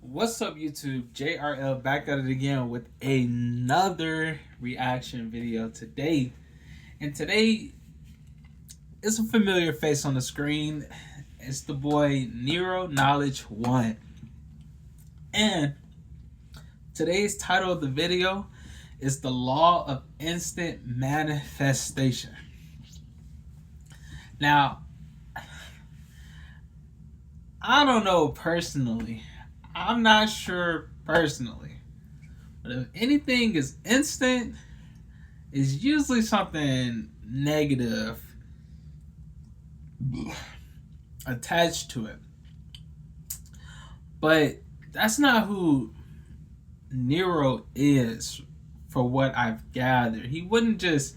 What's up, YouTube? JRL back at it again with another reaction video today. And today, it's a familiar face on the screen. It's the boy Nero Knowledge 1. And today's title of the video is The Law of Instant Manifestation. Now, I don't know personally. I'm not sure personally. But if anything is instant, it's usually something negative attached to it. But that's not who Nero is, for what I've gathered. He wouldn't just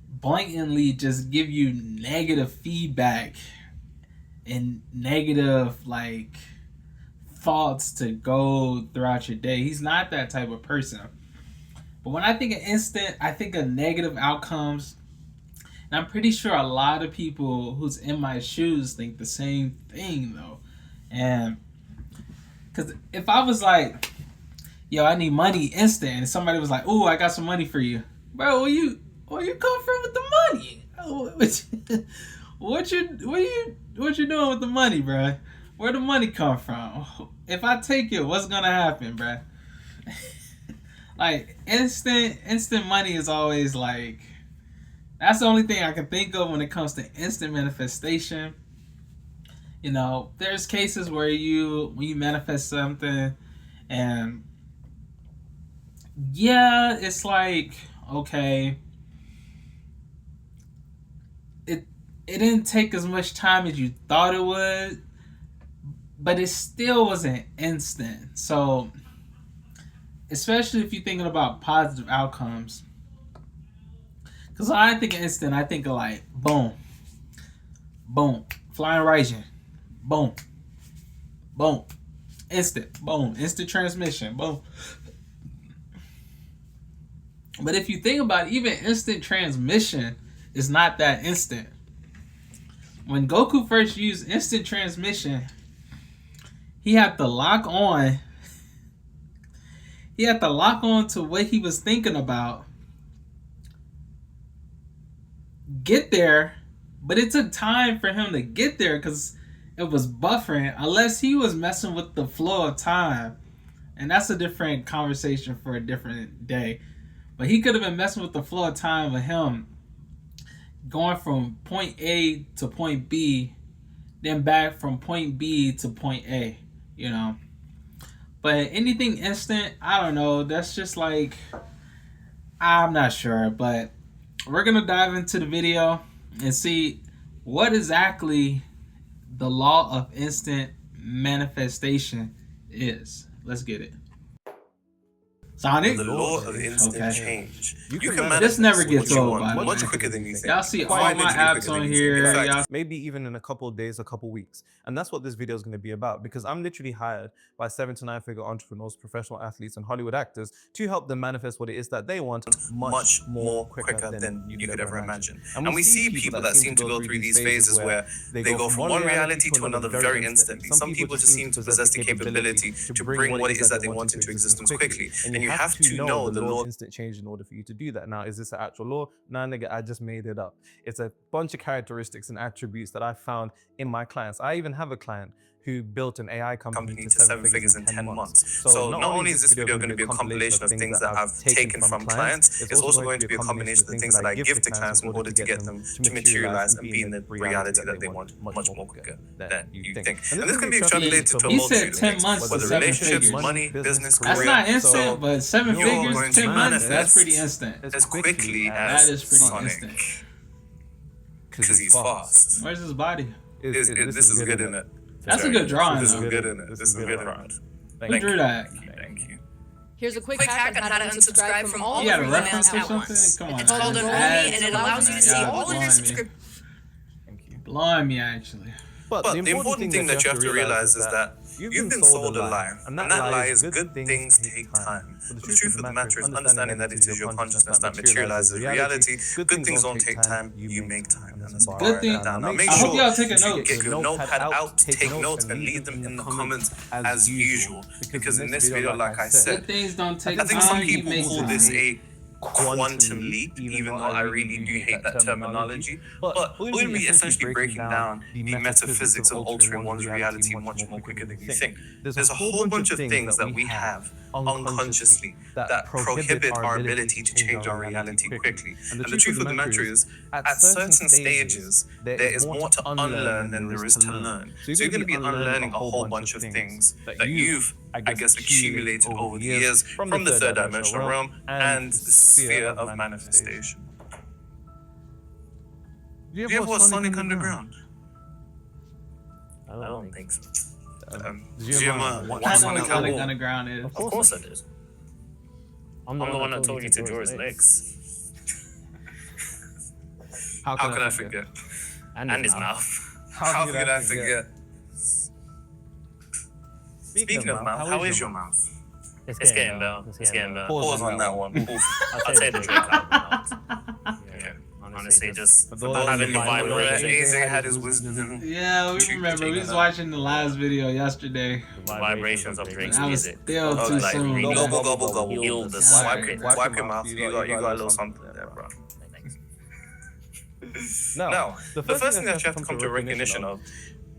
blatantly just give you negative feedback and negative thoughts to go throughout your day. He's not that type of person. But when I think of instant, I think of negative outcomes. And I'm pretty sure a lot of people who's in my shoes think the same thing though. And because if I was like, yo, I need money instant, and somebody was like, oh, I got some money for you. Bro, where you come from with the money? What you doing with the money, bro? Where the money come from? If I take it, what's gonna happen, bro? Like instant money is always like, that's the only thing I can think of when it comes to instant manifestation. You know, there's cases where when you manifest something, and yeah, it's like, okay, it didn't take as much time as you thought it would, but it still wasn't instant. So, especially if you're thinking about positive outcomes, because when I think of instant, I think of like boom, boom, flying rising, boom, boom, instant, boom, instant transmission, boom. But if you think about it, even instant transmission is not that instant. When Goku first used instant transmission, he had to lock on. He had to lock on to what he was thinking about, get there, but it took time for him to get there because it was buffering, unless he was messing with the flow of time. And that's a different conversation for a different day. But he could have been messing with the flow of time with him going from point A to point B, then back from point B to point A, you know. But anything instant, I don't know. That's just like, I'm not sure. But we're going to dive into the video and see what exactly the law of instant manifestation is. Let's get it. Sonic? The law of instant change. You can This manifest never gets what you old, want by the much way. quicker than you think. Y'all see all Quite my literally apps quicker on than you think. here. In fact, Y'all Maybe even in a couple of days, a couple of weeks. And that's what this video is going to be about, because I'm literally hired by 7 to 9 figure entrepreneurs, professional athletes, and Hollywood actors to help them manifest what it is that they want much more quicker than you could ever imagine. And we see people that seem to go through these phases where they go from one reality to another very instantly. Some people just seem to possess the capability to bring what it is that they want into existence quickly. And you have to know the law. Instant change in order for you to do that. Now, is this an actual law? Nah, nigga, I just made it up. It's a bunch of characteristics and attributes that I found in my clients. I even have a client who built an AI company To 7 figures in 10 months. So not only is this video going to be a compilation of things that I've taken from clients, it's also going to be a combination of the things that I give to clients in order to get them to materialize and be in the reality that they want much more quicker than you think. And this can be extrapolated to a He said multitude of 10 things, months to whether 7 relationships, figures. money, business, That's career. not instant, but 7 you're figures, going 10 to months, that's manifest pretty instant. as quickly That as is pretty Sonic, instant. because he's fast. Where's his body? This is good in it. That's a good drawing, This is though. good in it. This is good in it. Who drew that? Thank you. Here's a quick hack on how to unsubscribe from all You of got your a reference emails or at something? once. Come on. It's called man. Enroll Me, and it allows you to see Yeah, all of your blowing me. subscriptions. Thank you. Blowing me, actually. But the important thing that you have to realize is that You've been sold a lie, and that lie is good things take time. But the truth of the matter is understanding that it is your consciousness that materializes reality. Good things don't take time, you make time. And that's Good thing. now make I hope sure y'all taking you notes. get your notepad out, take notes, and leave them in the comments as usual. Because in this video, like I said, Good things don't take I think some time. You people make call time. this a quantum leap, even though I really do hate that terminology. But we're going to be essentially breaking down the metaphysics of altering one's reality much more quicker than you think. There's a whole bunch of things that we have unconsciously that prohibit our ability to change our reality quickly. And the truth of the matter is, at certain stages, there is more to unlearn than there is to learn. So you're going to be unlearning a whole bunch of things that you've, I guess, accumulated over the years from the third dimensional realm and the sphere of manifestation. Do you ever watch Sonic Underground? I don't think so. Did you ever watch I know Sonic what Sonic Underground? Underground is. Of course I did. I'm the one that told you to draw his legs. How can I forget? And his mouth. How could I forget? Speaking of mouth, how is your mouth? It's getting better. It's getting better. Pause on that one. I'll take the drink out of the mouth. Okay. Honestly, just those having the who might vibration. AJ had his wisdom. Yeah, we remember. We was watching the last video yesterday. The vibrations of Drake's I was music. still Oh, too like, soon. gobble, gobble, gobble. Heal the Wipe secret. your mouth. You got a little something there, bro. Now, the first thing that you have to come to recognition of,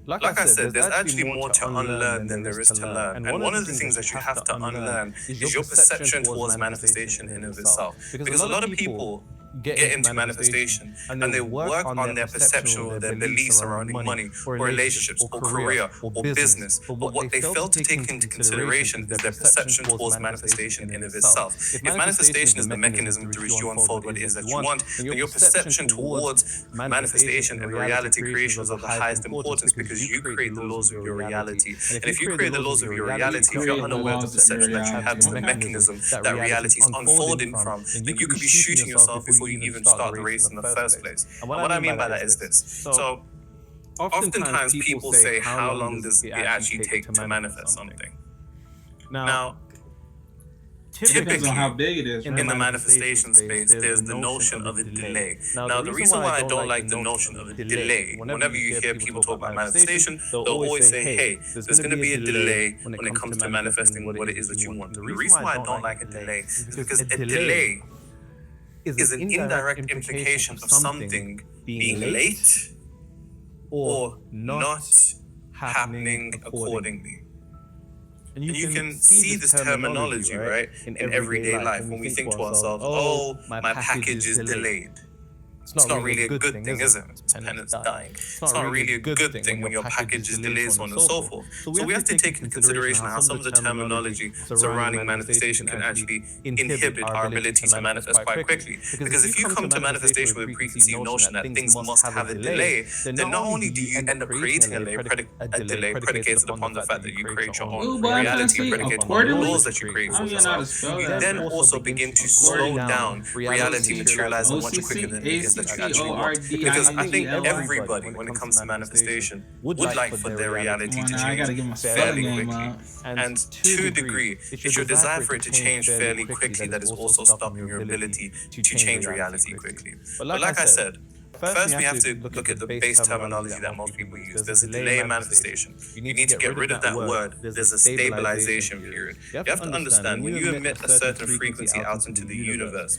like I said, there's actually more to unlearn than there is to learn. And one of the things that you have to unlearn is your perception towards manifestation in and of itself. Because a lot of people get into manifestation and they work on their perception or their beliefs surrounding money or relationships or career or business. But what they fail to take into consideration is their perception towards manifestation in and of itself. If manifestation is the mechanism through which you unfold what it is that you want, then your perception towards manifestation and reality creation is of the highest importance because you create the laws of your reality. And if you create the laws of your reality, if you're unaware of the perception that you have to the mechanism that reality is unfolding from, then you could be shooting yourself before you even start the race in the first place. And what I mean by that is this. So, oftentimes people say, how long does it actually take to manifest something? Now, Depends on how big it is. in Right? the manifestation space, there's the notion of a delay. Now, the reason why I don't like the notion of a delay, whenever you hear people talk about manifestation, they'll always say, hey, there's going to be a delay when it comes to manifesting what it is that you want. The reason why I don't like a delay is because a delay is an indirect implication of something being late or not happening accordingly. And you can see this terminology, right, in everyday life when we think to ourselves, oh, my package is delayed. It's not really a good thing, is it? Penance dying. It's not really a good thing when your package is delayed, so on and so forth. So we have to take into consideration how some of the terminology surrounding manifestation can actually inhibit our ability to manifest quite quickly. Because if you come to manifestation with a preconceived notion that things must have a delay, then not only do you end up creating a delay predicated upon the fact that you create your own reality predicated upon the laws that you create for yourself, you then also begin to slow down reality materializing much quicker than it is that you actually want. Because I think everybody, when it comes to manifestation, would like for their reality to change fairly quickly. And to a degree, it's your desire for it to change fairly quickly that is also stopping your ability to change reality quickly. But like I said, first, we have to look at the base terminology that most people use. There's a delay in manifestation. You need to get rid of that word. There's a stabilization period. You have to understand, when you emit a certain frequency out into the universe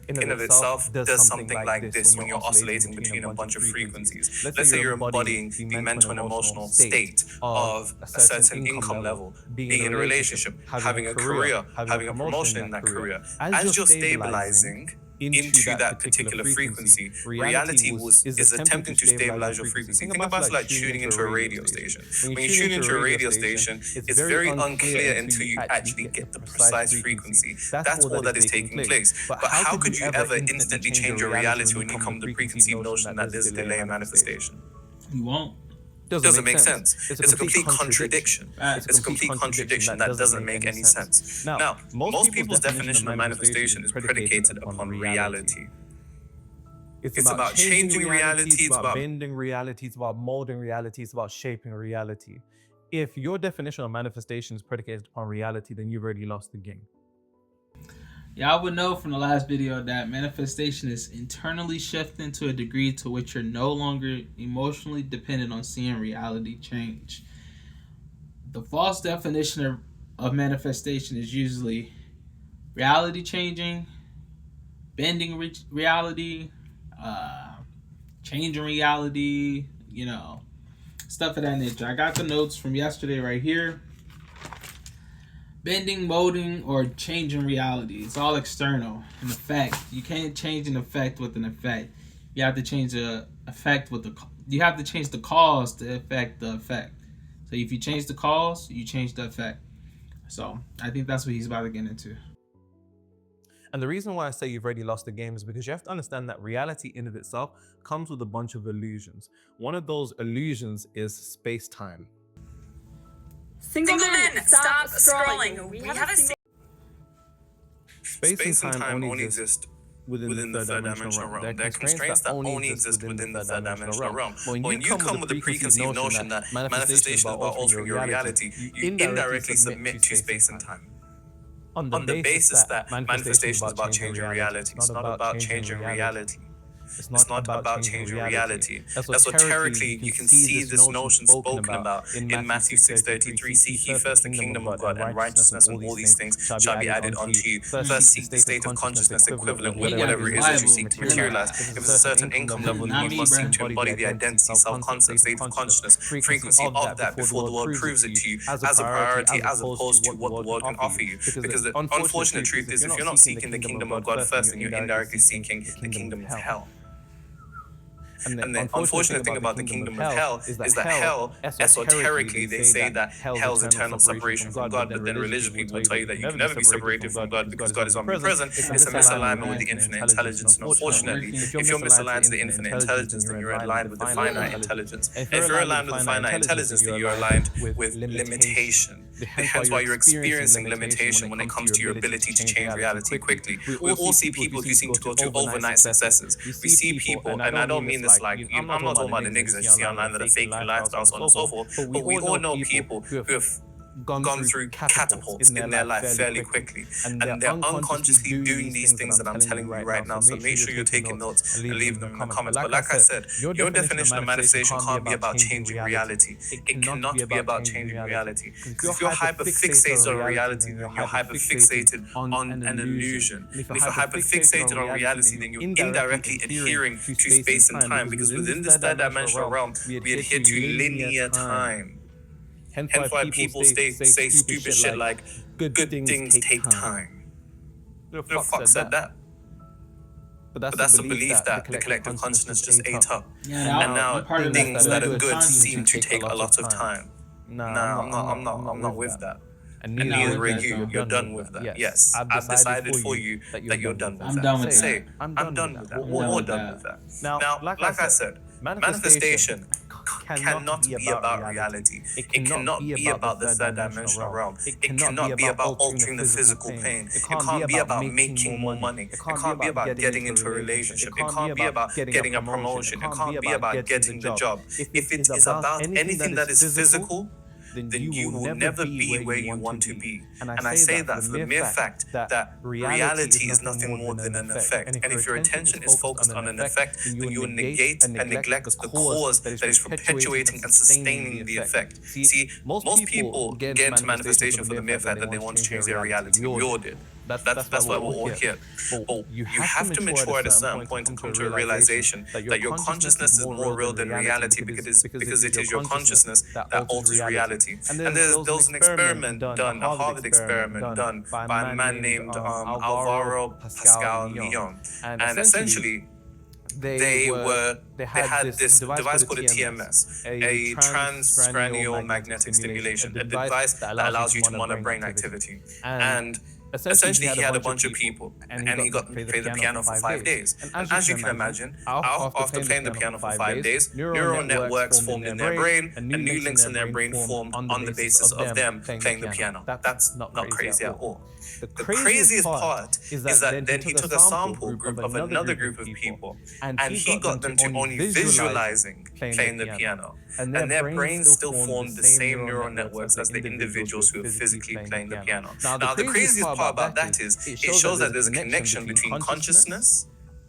in and of itself does something like this when you're oscillating between a bunch of frequencies. Let's say you're embodying the mental and emotional state of a certain income level, being in a relationship, having a career, having a promotion in that career. As you're stabilizing into that particular frequency, reality is attempting to stabilize your frequency. Think about it like tuning into a radio station. When you tune into a radio station, it's very unclear until you actually get the precise frequency. That's all that is taking place. But how could you ever instantly change your reality when you come to the preconceived notion that there's a delay in manifestation? You won't. Doesn't make sense. It's a complete contradiction. It's a complete contradiction that doesn't make any sense. Now, most people's definition of manifestation is predicated upon reality. It's about changing reality. It's about bending reality. It's about molding reality. It's about shaping reality. if your definition of manifestation is predicated upon reality, then you've already lost the game. Yeah, I would know from the last video that manifestation is internally shifting to a degree to which you're no longer emotionally dependent on seeing reality change. The false definition of manifestation is usually reality changing, bending reality, changing reality, stuff of that nature. I got the notes from yesterday right here. Bending, molding, or changing reality. It's all external. An effect. You can't change an effect with an effect. You have to change the effect with you have to change the cause to affect the effect. So if you change the cause, you change the effect. So I think that's what he's about to get into. And the reason why I say you've already lost the game is because you have to understand that reality in of itself comes with a bunch of illusions. One of those illusions is space-time. Single men, stop scrolling. We have a Space and time only exist within the third dimensional realm. There are constraints that only exist within the third dimensional realm. But when you come with the preconceived notion that manifestation is about altering your reality, you indirectly submit to space and time. On the basis that manifestation is about changing reality. It's not about changing reality. It's not about changing reality. Esoterically, you can see this notion spoken about in Matthew 6:33. Seek ye first the kingdom of God and righteousness, and all these things shall be added unto you. First seek the state of consciousness equivalent with whatever it is that you seek to materialize. If it's a certain income level, you must seek to embody the identity, self-concept, state of consciousness, frequency of that before the world proves it to you as a priority, as opposed to what the world can offer you. Because the unfortunate truth is, if you're not seeking the kingdom of God first, then you're indirectly seeking the kingdom of hell. And the unfortunate thing about the kingdom of hell is that hell, esoterically, they say that hell's eternal separation from God, but then religious people tell you that you can never be separated from God because God is omnipresent. It's a misalignment with the infinite intelligence. And unfortunately, if you're misaligned to the infinite intelligence, then you're aligned with the finite intelligence. If you're aligned with the finite intelligence, then you're aligned with limitation. Hence why you're experiencing limitation when it comes to your ability to change reality quickly. We all see people who seem to go to overnight successes. We see people, and I don't mean this like, I'm not talking about the niggas that you see online that are faking lifestyles, so on and so forth, but we all know people who have gone through catapults in their life fairly quickly, and they're unconsciously doing these things that I'm telling you right now. So make sure you're taking notes and leave them in the comments. But like I said, your definition of manifestation can't be about changing reality. It cannot be about changing reality. Because if you're hyperfixated on reality, then you're hyperfixated on an illusion. And if you're hyperfixated on reality, then you're indirectly adhering to space and time, because within this third dimensional realm, we adhere to linear time. Hence why people say stupid shit like, good things take time. Who the fuck said that? But that's the belief that the collective consciousness just ate up. And now things that are good seem to take a lot of time. Nah, I'm not with that. And neither are you. You're done with that. Yes, I've decided for you that you're done with that. I'm done with that. Say, I'm done with that. We're done with that. Now, like I said, manifestation cannot be about reality. It cannot be about the third dimensional realm. It cannot be about altering the physical plane. It can't be about making more money. It can't be about getting into a relationship. It can't be about getting a promotion. It can't be about getting the job. If it is about anything that is physical, then you will never be where you want to be. And I say that for the mere fact that reality is nothing more than an effect. And if your attention is focused on an effect, then you will negate and neglect the cause that is perpetuating and sustaining the effect. See, most people get into manifestation for the mere fact that they want to change their reality. We all did. That's why we're all here. But you have to mature at a certain point and come to a realization that your consciousness is more real than reality, because it is your consciousness that alters reality. And there was an experiment done, a Harvard experiment done by a man named Alvaro Pascal Leon. And essentially, they had this device called a TMS, a transcranial magnetic stimulation, a device that allows you to monitor brain activity. And Essentially, he had a bunch of people, and he got to play the piano for 5 days. And as you can imagine, after playing the piano for 5 days, neural networks formed in their brain, and new links in their brain formed on the basis of them playing the piano. That's not crazy at all. The craziest part is that then he took a sample group of another group of people, and he got them to only visualizing playing the piano. And their brains still formed the same neural networks as the individuals who are physically playing the piano. Now, the craziest part about that is it shows that there's a connection between consciousness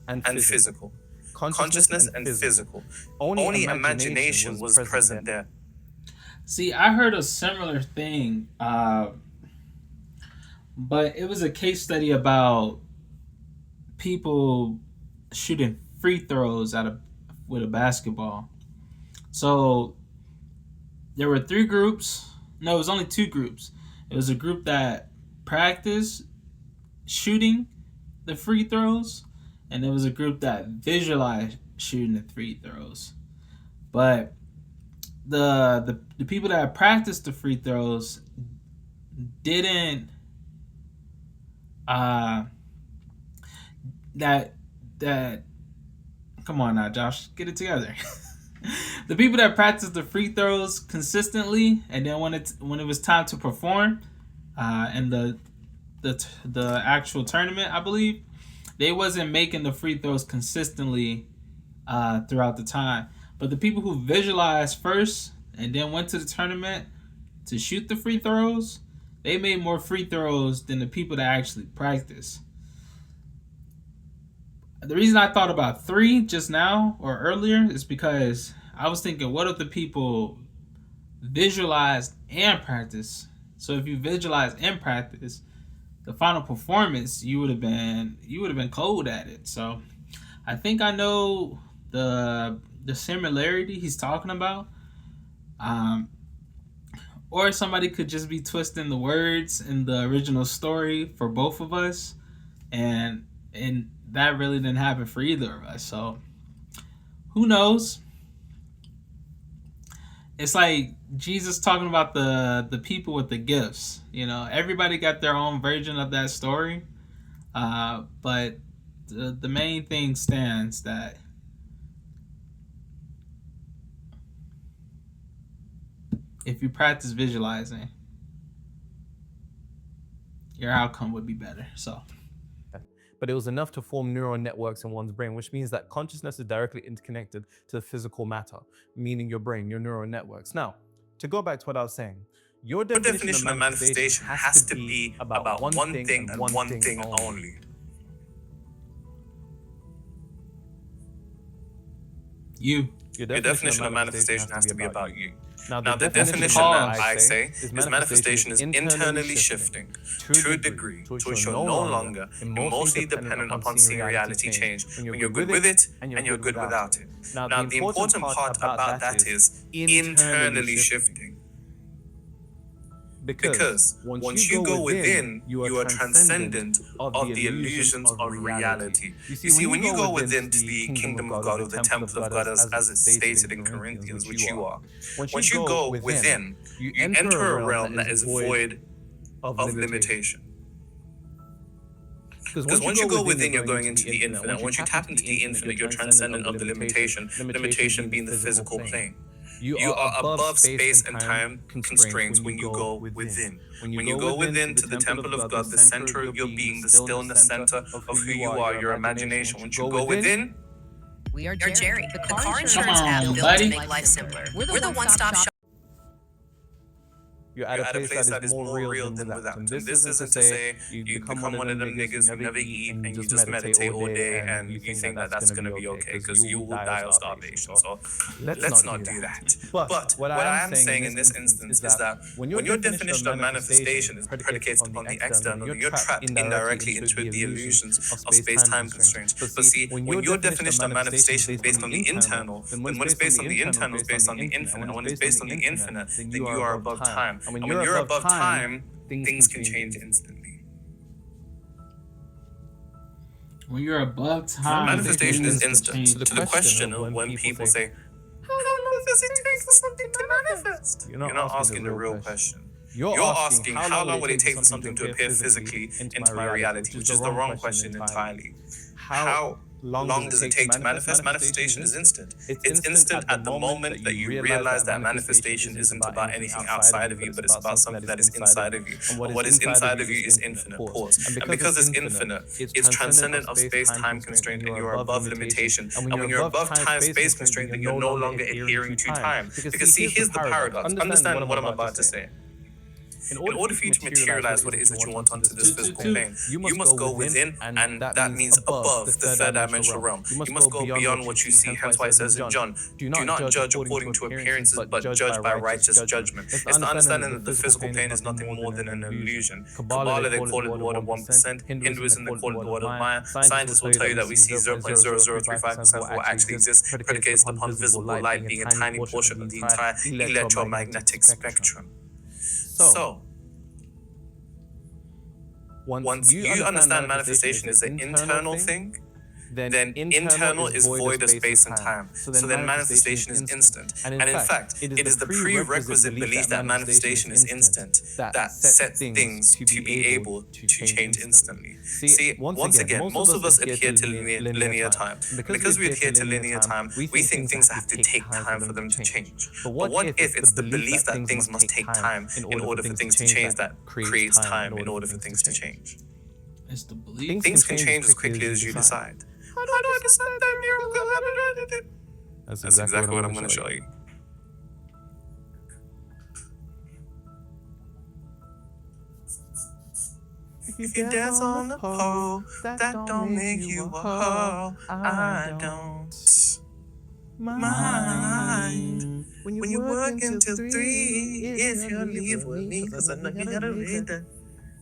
and physical. Consciousness and physical. Only imagination was present there. See, I heard a similar thing, but it was a case study about people shooting free throws with a basketball. So there were 3 groups. No, it was only 2 groups. It was a group that practiced shooting the free throws, and there was a group that visualized shooting the free throws. But the people that practiced the free throws didn't that come on now, Josh, get it together. The people that practiced the free throws consistently, and then when it was time to perform in the actual tournament, I believe, they wasn't making the free throws consistently throughout the time. But the people who visualized first and then went to the tournament to shoot the free throws, they made more free throws than the people that actually practiced. The reason I thought about 3 just now or earlier is because I was thinking, what if the people visualized and practiced? So if you visualize and practice, the final performance, you would have been cold at it. So I think I know the similarity he's talking about. Or somebody could just be twisting the words in the original story for both of us, and that really didn't happen for either of us. So who knows? It's like Jesus talking about the people with the gifts. You know, everybody got their own version of that story, but the main thing stands that if you practice visualizing, your outcome would be better. So, but it was enough to form neural networks in one's brain, which means that consciousness is directly interconnected to the physical matter, meaning your brain, your neural networks. Now, to go back to what I was saying, your definition of manifestation has to be about one thing and one thing only. You. Your definition of manifestation has to be about you. Now, the definition that I say is manifestation is internally shifting to a degree to which you're no longer emotionally dependent upon seeing reality change when you're good with it and you're good without it. Now, the important part about that is internally shifting. Because once you go within, you are transcendent of the illusions of reality. You see, when you go within to the kingdom of God or the temple of God, as it's stated in Corinthians, which you are, once you go within, you enter a realm that is void of limitation. Because once you go within, you're going into the infinite. Once you tap into the infinite, you're transcendent of the limitation being the physical plane. You are above space and time constraints when you go within. When you go within to the temple of God, the center of your being, the stillness center of who you are, your imagination. Once you go within, we are Jerry, the car insurance app built to make life simpler. We're the one-stop shop. You're at a place that is more real than without. And this isn't to say you become one of them niggas who never eat and you just meditate all day and you think that that's going to be okay because you will die of starvation. So let's not do that. But what I am saying in this instance is that when your definition of manifestation is predicated upon the external, you're trapped indirectly into the illusions of space-time constraints. But see, when your definition of manifestation is based on the internal, then when it's based on the internal, it's based on the infinite. And when it's based on the infinite, then you are above time. And when you're above time, things can change instantly. When you're above time, manifestation is instant. So the question of when people say, how long does it take for something to manifest? You're not asking the real question. You're asking how long would it take for something to appear physically into my reality, which is the wrong question entirely. How long does it take to manifest? Manifestation is instant. It's instant at the moment that you realize that manifestation isn't about anything outside of you, but it's about something that is inside of you. And what is inside of you is infinite. Pause. And because it's infinite, it's transcendent of space-time constraint, and you're above limitation. And when you're above time-space constraint, then you're no longer adhering to time. Because see, here's the paradox. Understand what I'm about to say. In order for you to materialize what it is that you want onto this physical plane, you must go within, and that means above the third dimensional realm. You must go beyond what you see. Hence why it says in John, do not judge according to appearances, but judge by righteous judgment. It's the understanding that the physical plane is nothing more than an illusion. Kabbalah, they call it the word of 1%. Hinduism, they call it the word of Maya. Scientists will tell you that we see 0.0035% of what actually exists, predicated upon visible light being a tiny portion of the entire electromagnetic spectrum. So, once you understand manifestation is an internal thing, then internal is void of space and time. So then manifestation is instant. And in fact, it is the prerequisite belief that manifestation is instant that sets things to be able to change instantly. See, once again, most of us adhere to linear time. Because we adhere to linear time, we think things have to take time for them to change. But what if it's the belief that things must take time in order for things to change that creates time in order for things to change? It's the belief. Things can change as quickly as you decide. How do I decide that miracle? That's exactly what I'm going to show you. If you dance on the pole, that don't make you a hoe. I don't mind when you work until 3. If you leave with me, cause I know you gotta read that.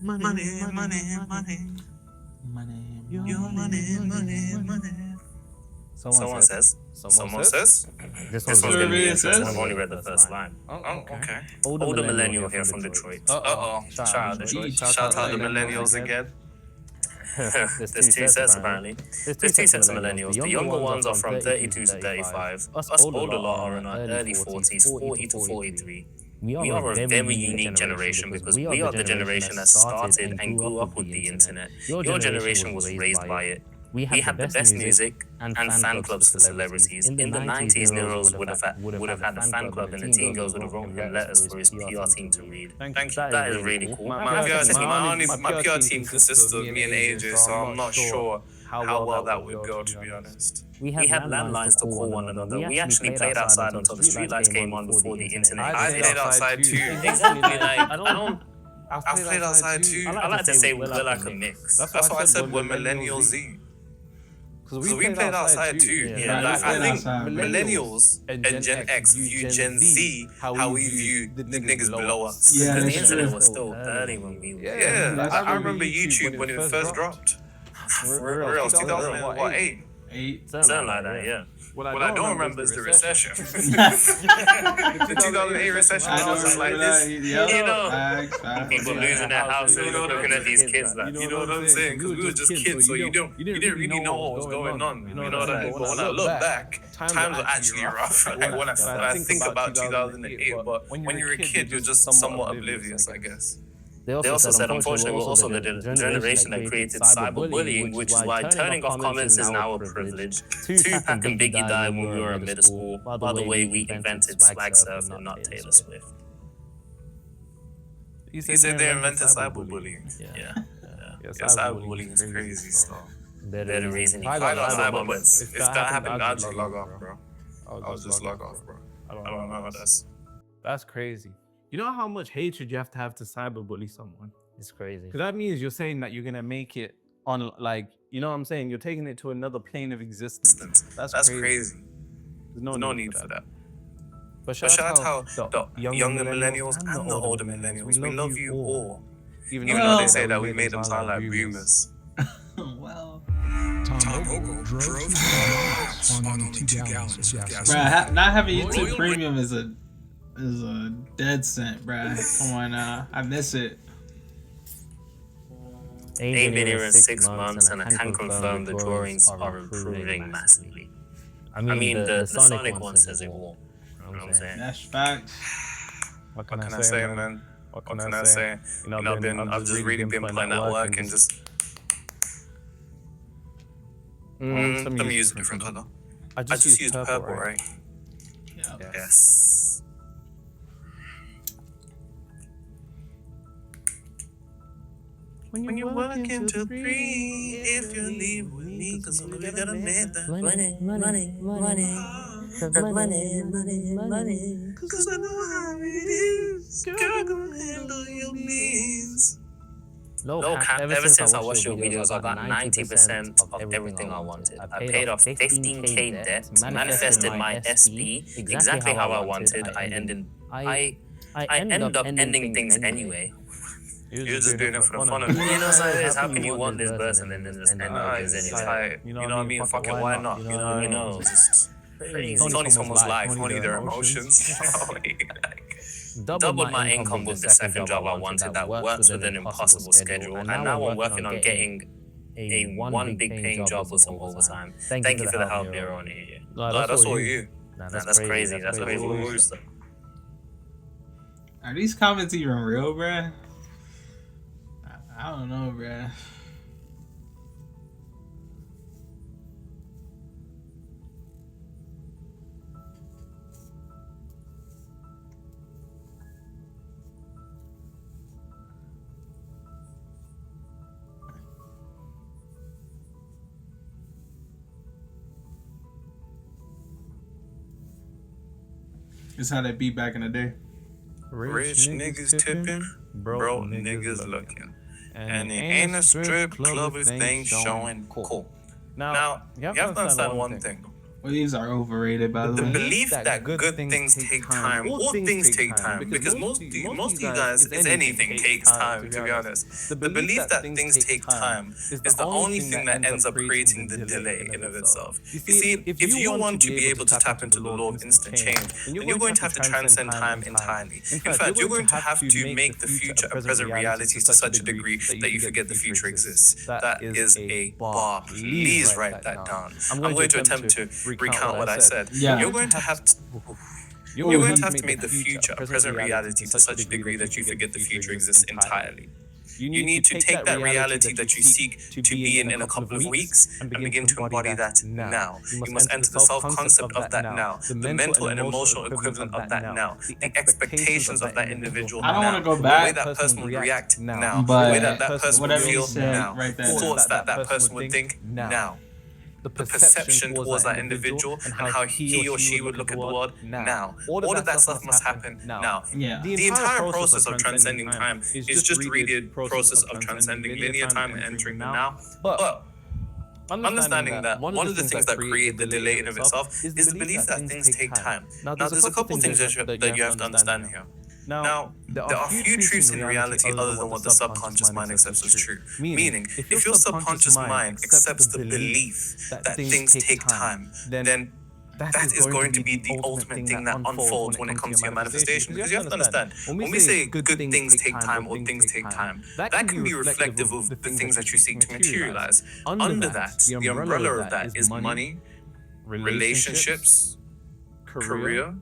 Money. Your money. Someone says. This one's gonna be interesting. I've only read the first line. Oh, okay. Older millennial here from Detroit. Shout out Detroit. Shout out the millennials again. There's two sets apparently. There's two sets of millennials. The younger ones are from 32 to 35. Us older lot are in our early 40s, 40 to 43. We are a very unique generation because we are the generation that started and grew up with the internet. Your generation was raised by it. We had the best music and fan clubs for celebrities. In the 90s, Nero's would have had a fan club and the teen girls would have wrote him letters for his PR team to read. Thank you. That is really cool. My PR team consists of me and AJ, so I'm not sure how well that would go, to be honest. We had landlines to call one another. We actually played outside until the streetlights came on before the internet. I played outside too. Exactly. I played outside too. I like to say we're like a mix. That's why I said we're Millennial Z. Because we played outside too. Yeah, I think millennials and Gen X view Gen Z how we view the niggas below us. Yeah, the that's internet true. was still early when we were. Yeah, I remember YouTube when it first dropped. For real, 2008. something like that, yeah. What I don't remember is the recession. The 2008 recession. I was just like this. People losing their houses, looking at these kids like. You know what I'm saying? Because we were just kids, so you didn't really know what was going on. You know what I mean? But when I look back, times were actually rough. Like when I think about 2008, but when you're a kid, you're just somewhat oblivious, I guess. They also said, unfortunately, we're also the generation that created cyberbullying, which is why turning off comments is now a privilege. Tupac and Biggie died when we were in middle school. By the way, we invented Swag Surf and not Taylor Swift. You said they invented cyberbullying. Yeah, cyberbullying is crazy stuff. They're the reason you I can't got cyber, cyber, but if that happened, I'd just log off, bro. I'll just log off, bro. I don't know what that's. That's crazy. You know how much hatred you have to cyberbully someone? it's crazy. Because that means you're saying that you're going to make it on, like, you know what I'm saying? You're taking it to another plane of existence. That's crazy. There's no need for that. But shout out how the younger millennials and the older millennials, we love you all. Even though they say that we made them sound like boomers. Well, Tom Ogle drove 2 miles on only 2 gallons of gas. bruh, not having YouTube Premium is a dead cent, bruh. Come on now, I miss it. Ain't been here in 6 months, and I can confirm the drawings are improving massively. I mean, the Sonic one says it won't. You know what I'm saying? That's facts. What can I say, man? what can I say? I've just really been putting that work and just. Let me use a different color. I just used purple, right? Yeah. Yes. When you work into 3, if you leave with me, cause we gotta make that Money. cause I know how it is. Girl, gonna handle your needs. No cap, ever since I watched your videos, I got 90% of everything I wanted. I paid off 15k debt, manifested my SB exactly how I wanted. I ended up ending things anyway. You're just doing it for the fun of it. You know, so it is. How can you want this person and then just end up things It's anyway? like, you know what I mean? Fuck it, why not? You know what I mean? Just Crazy. it's only someone's life, only their emotions. Doubled my income with the second job I wanted that works with an impossible schedule, and now I'm working on getting a one big paying job with some overtime. Thank you for the help, Leroy. No, that's all you. Nah, that's crazy. That's crazy. Are these comments even real, bruh? I don't know, bruh. It's how they be back in the day. Rich niggas tipping, broke niggas looking. And it ain't a strip club if they ain't showing cool. Now, you have to understand one thing. Well, these are overrated, by the The way. belief that good things take time, all things take time, because most of you guys, is anything takes time, to be honest. The belief that things take time is the only thing that ends up creating the delay in of itself. You see, if you want to be able to tap into the law of instant change, then you're going to have to transcend time entirely. In fact, you're going to have to make the future a present reality to such a degree that you forget the future exists. That is a bar. Please write that down. I'm going to attempt to recount what I said. Yeah. You're going to have to make the future a present reality to such a degree that you forget the future exists entirely. You need to take that reality that you seek to be in a couple of weeks and begin to embody that now. You must enter the self-concept of that now, the mental and emotional equivalent of that now, the expectations of that individual I don't now, want to go the back, way that person would react now, the but way that person would whatever you feel said now, right there. thoughts that person would think now. The perception towards that individual and how he or she would look at the world now. All of that stuff must happen now. Yeah. The entire process of transcending time is just really a process of transcending linear time and entering the now. But understanding that one of the things that create the delay in of itself is the belief that things take time. Now, there's a couple things that you have to understand here. Now, there are few truths in reality other than what the subconscious mind accepts as true. Meaning, if your subconscious mind accepts the belief that things take time, then that is going to be the ultimate thing that unfolds when it comes to your manifestation. Because you have to understand, when we say good things take time or things take time, that can be reflective of the things that you seek to materialize. Under that, the umbrella of that is money, relationships, career,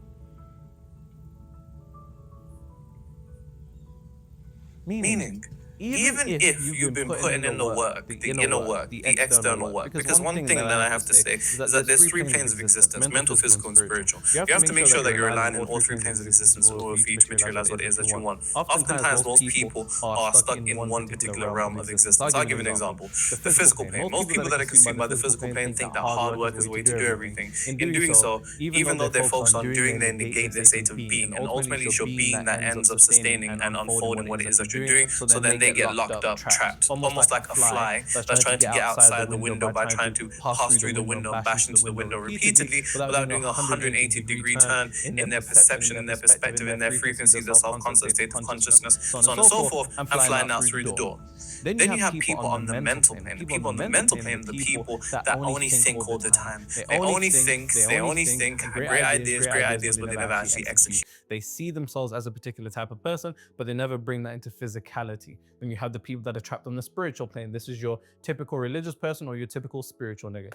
meaning, even if you've been putting in the work, the inner work, the external work, because one thing that I have to say is that there's 3 planes of existence, mental, physical, and spiritual. You have to make sure that you're aligned in all 3 planes of existence in order for you to materialize what it is that you want. Oftentimes, most people are stuck in one particular realm of existence. I'll give an example. The physical plane. Most people that are consumed by the physical plane think that hard work is the way to do everything. In doing so, even though they focus on doing, they negate their state of being. And ultimately, it's your being that ends up sustaining and unfolding what it is that you're doing. So then they get locked up, trapped, almost like a fly that's trying to get outside the window by trying to pass through the window, bash into the window repeatedly without doing a 180-degree turn in their perception, in their perspective, in their frequency, their self-concept, state of consciousness, so on and so forth, and flying out through the door. Then you have people on the mental plane. The people on the mental plane, the people that only think all the time. They only think, great ideas, but they never actually execute. They see themselves as a particular type of person, but they never bring that into physicality. Then you have the people that are trapped on the spiritual plane. This is your typical religious person or your typical spiritual nigga.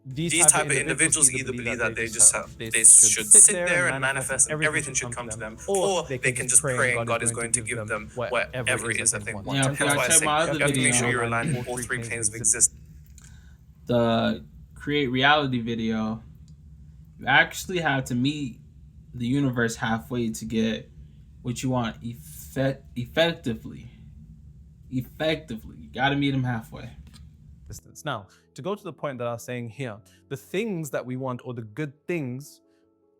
These type of individuals either believe that they should sit there and manifest, and everything should come to them, or they can just pray and God is going to give them whatever it is that they want. Yeah, That's why I say you have to make sure you're video. aligned with all three planes of existence. The create reality video, you actually have to meet the universe halfway to get what you want effectively. You gotta meet them halfway. Now, to go to the point that I was saying here, the things that we want, or the good things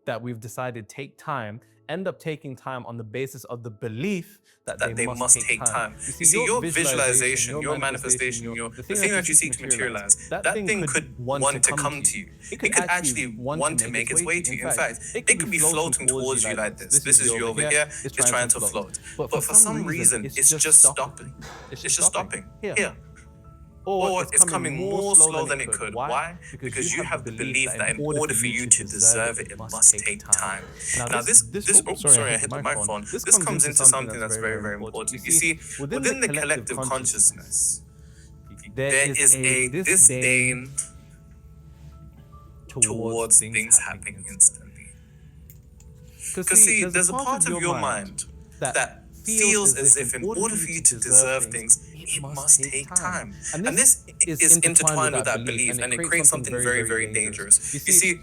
that we've decided take time, end up taking time on the basis of the belief that they must take time. You see, your visualization, your manifestation, the thing that you seek to materialize, that thing could want to come to you. It could actually want to make its way to you. In fact, it could be floating towards you like this. This is you over here, it's trying to float. But for some reason, it's just stopping. It's just stopping here. Or it's coming more slow than it could. Why? Because you have the belief that in order for you to deserve it, it must take time. Now this sorry, I hit the microphone. This comes into something that's very, very important. You see, within the collective consciousness, there is a disdain towards things happening instantly. Because see, there's a part of your mind that feels as if in order for you to deserve things, it must take time. And this is intertwined with that belief, and it creates something very, very dangerous. You see,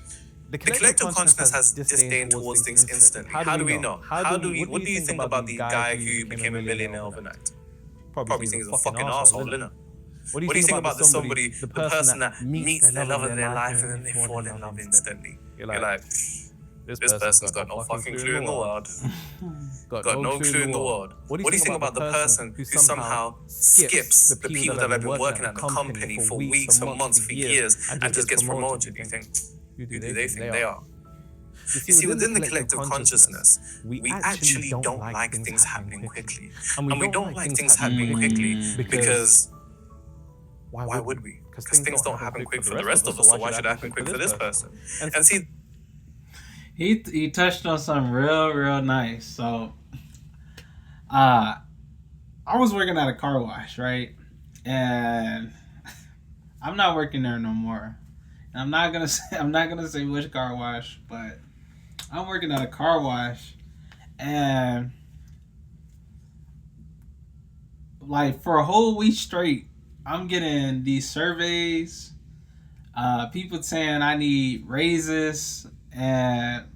the collective consciousness has disdain towards things instantly. How do we know? What do you think about the guy who became a millionaire overnight? Probably think he's a fucking asshole, innit? What do you think about the person that meets the love of their life and then they fall in love instantly? You're like, this person's got no fucking clue in the world. Got no clue in the world. What do you think about the person who somehow skips the people that have been working at the company for weeks, for months, for years, and just gets promoted? Do you think? Who do they think they are? You see, within the collective consciousness, we actually don't like things happening quickly. And we don't like things happening quickly because why would we? Because things don't happen quick for the rest of us, so why should it happen quick for this person? And see, He touched on something real nice. So, I was working at a car wash, right? And I'm not working there no more. And I'm not gonna say which car wash, but I'm working at a car wash, and like for a whole week straight, I'm getting these surveys, people saying I need raises. And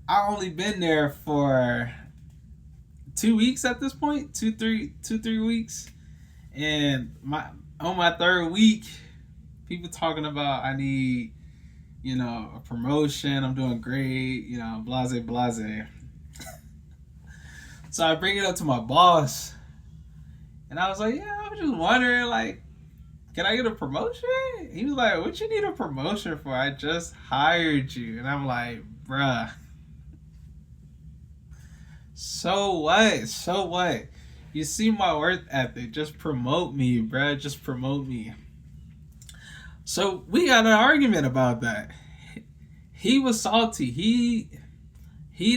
I only been there for 2 weeks at this point, 3 weeks. And on my third week, people talking about I need, a promotion. I'm doing great, blase. So I bring it up to my boss, and I was like, yeah, I was just wondering, like, can I get a promotion? He was like, what you need a promotion for? I just hired you. And I'm like, bruh. So what? You see my work ethic. Just promote me, bruh. Just promote me. So we got an argument about that. He was salty. He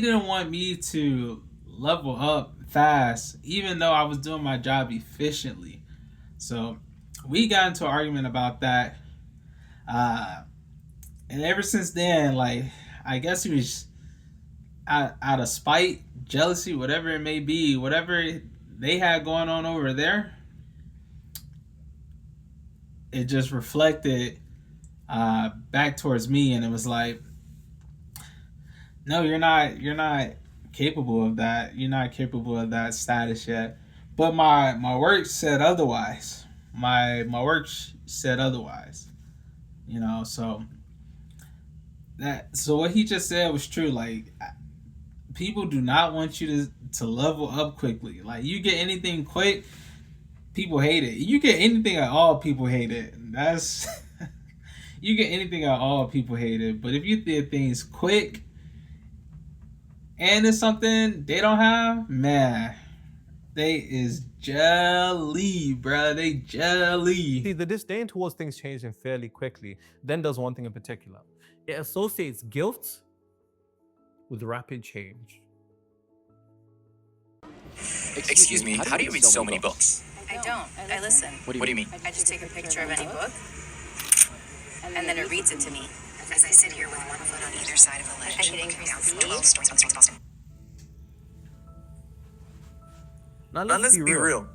didn't want me to level up fast, even though I was doing my job efficiently. So we got into an argument about that. And ever since then, like, I guess he was out of spite, jealousy, whatever it may be, whatever they had going on over there, it just reflected back towards me, and it was like, no, you're not capable of that. You're not capable of that status yet. But my work said otherwise. My work said otherwise. So what he just said was true. Like, people do not want you to level up quickly. Like, you get anything quick, people hate it. You get anything at all, people hate it. That's you get anything at all, people hate it. But if you did things quick and it's something they don't have, man, they is jelly, bruh. They jelly. See, the disdain towards things changing fairly quickly then does one thing in particular. It associates guilt with rapid change. Excuse me, how do you read so many books? I don't. I listen. What do you mean? I just take a picture of any book, and then it reads it to me. As I sit here with one foot on either side of the ledge, looking down from 12 stories on Boston. Now let's be real.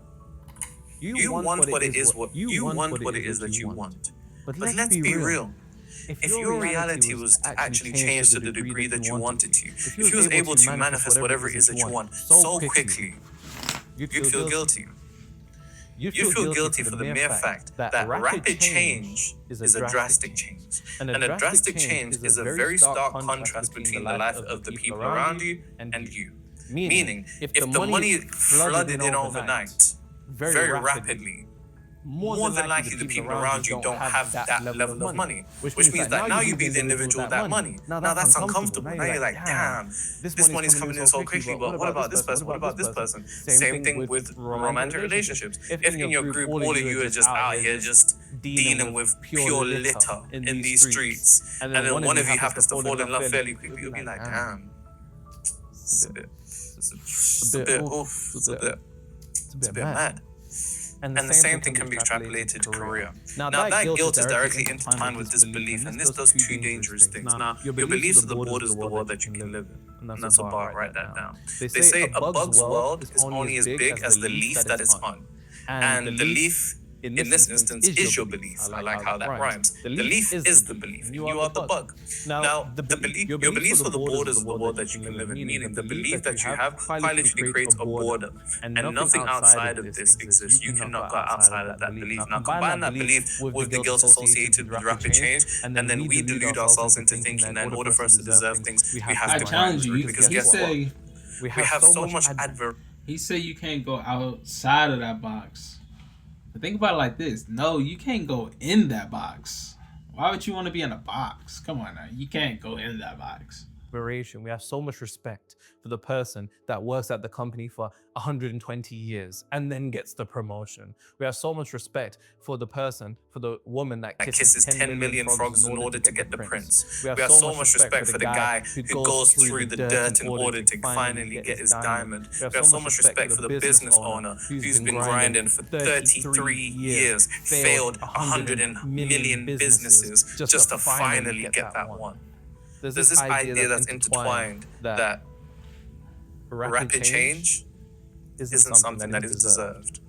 You want what it is that you want. But let's be real. If your reality was to actually change to the degree that you wanted to, if you was able to manifest whatever it is that you want so quickly, you'd feel guilty. You'd feel guilty for the mere fact that rapid change is a drastic change. And a drastic change is a very stark contrast between the life of the people around you and you. Meaning, if the money flooded in overnight, very rapidly, more than likely the people around you don't have that level of money. Which means that now you be the individual with that money. Now that's uncomfortable. Now you're like, damn, this money's coming in so quickly, but what about this person? What about this person? Same thing with romantic relationships. If in your group all of you are just out here just dealing with pure litter in these streets, and then one of you happens to fall in love fairly quickly, you'll be like, damn, it's a bit mad. And the same thing can be extrapolated to career. Now that guilt is directly intertwined with this belief, and this does two dangerous things. Now, your beliefs are the borders of the world that you can live in. And that's a bar, write that down. They say a bug's world is only as big as the leaf that it's on. And the leaf, in this instance, is your belief. I like how that rhymes. The leaf is the belief. You are the bug. Now, your beliefs are the borders of the world that you can live in, meaning the belief that you have quite literally creates a border. And nothing outside of this exists. You cannot go outside of that belief. Now, combine that belief with the guilt associated with rapid change, and then we delude ourselves into thinking that in order for us to deserve things, we have to. I challenge you. Because guess what? We have so much He said you can't go outside of that box. Think about it like this. No, you can't go in that box. Why would you want to be in a box? Come on now. You can't go in that box. We have so much respect for the person that works at the company for 120 years and then gets the promotion. We have so much respect for the woman that kisses 10 million frogs in order to get the prince. We have so much respect for the guy who goes through the dirt in order to finally get his diamond. We have so much respect for the business owner who's been grinding for 33 years, failed 100 million businesses just to finally get that one. There's this idea that's intertwined that rapid change isn't something that is deserved.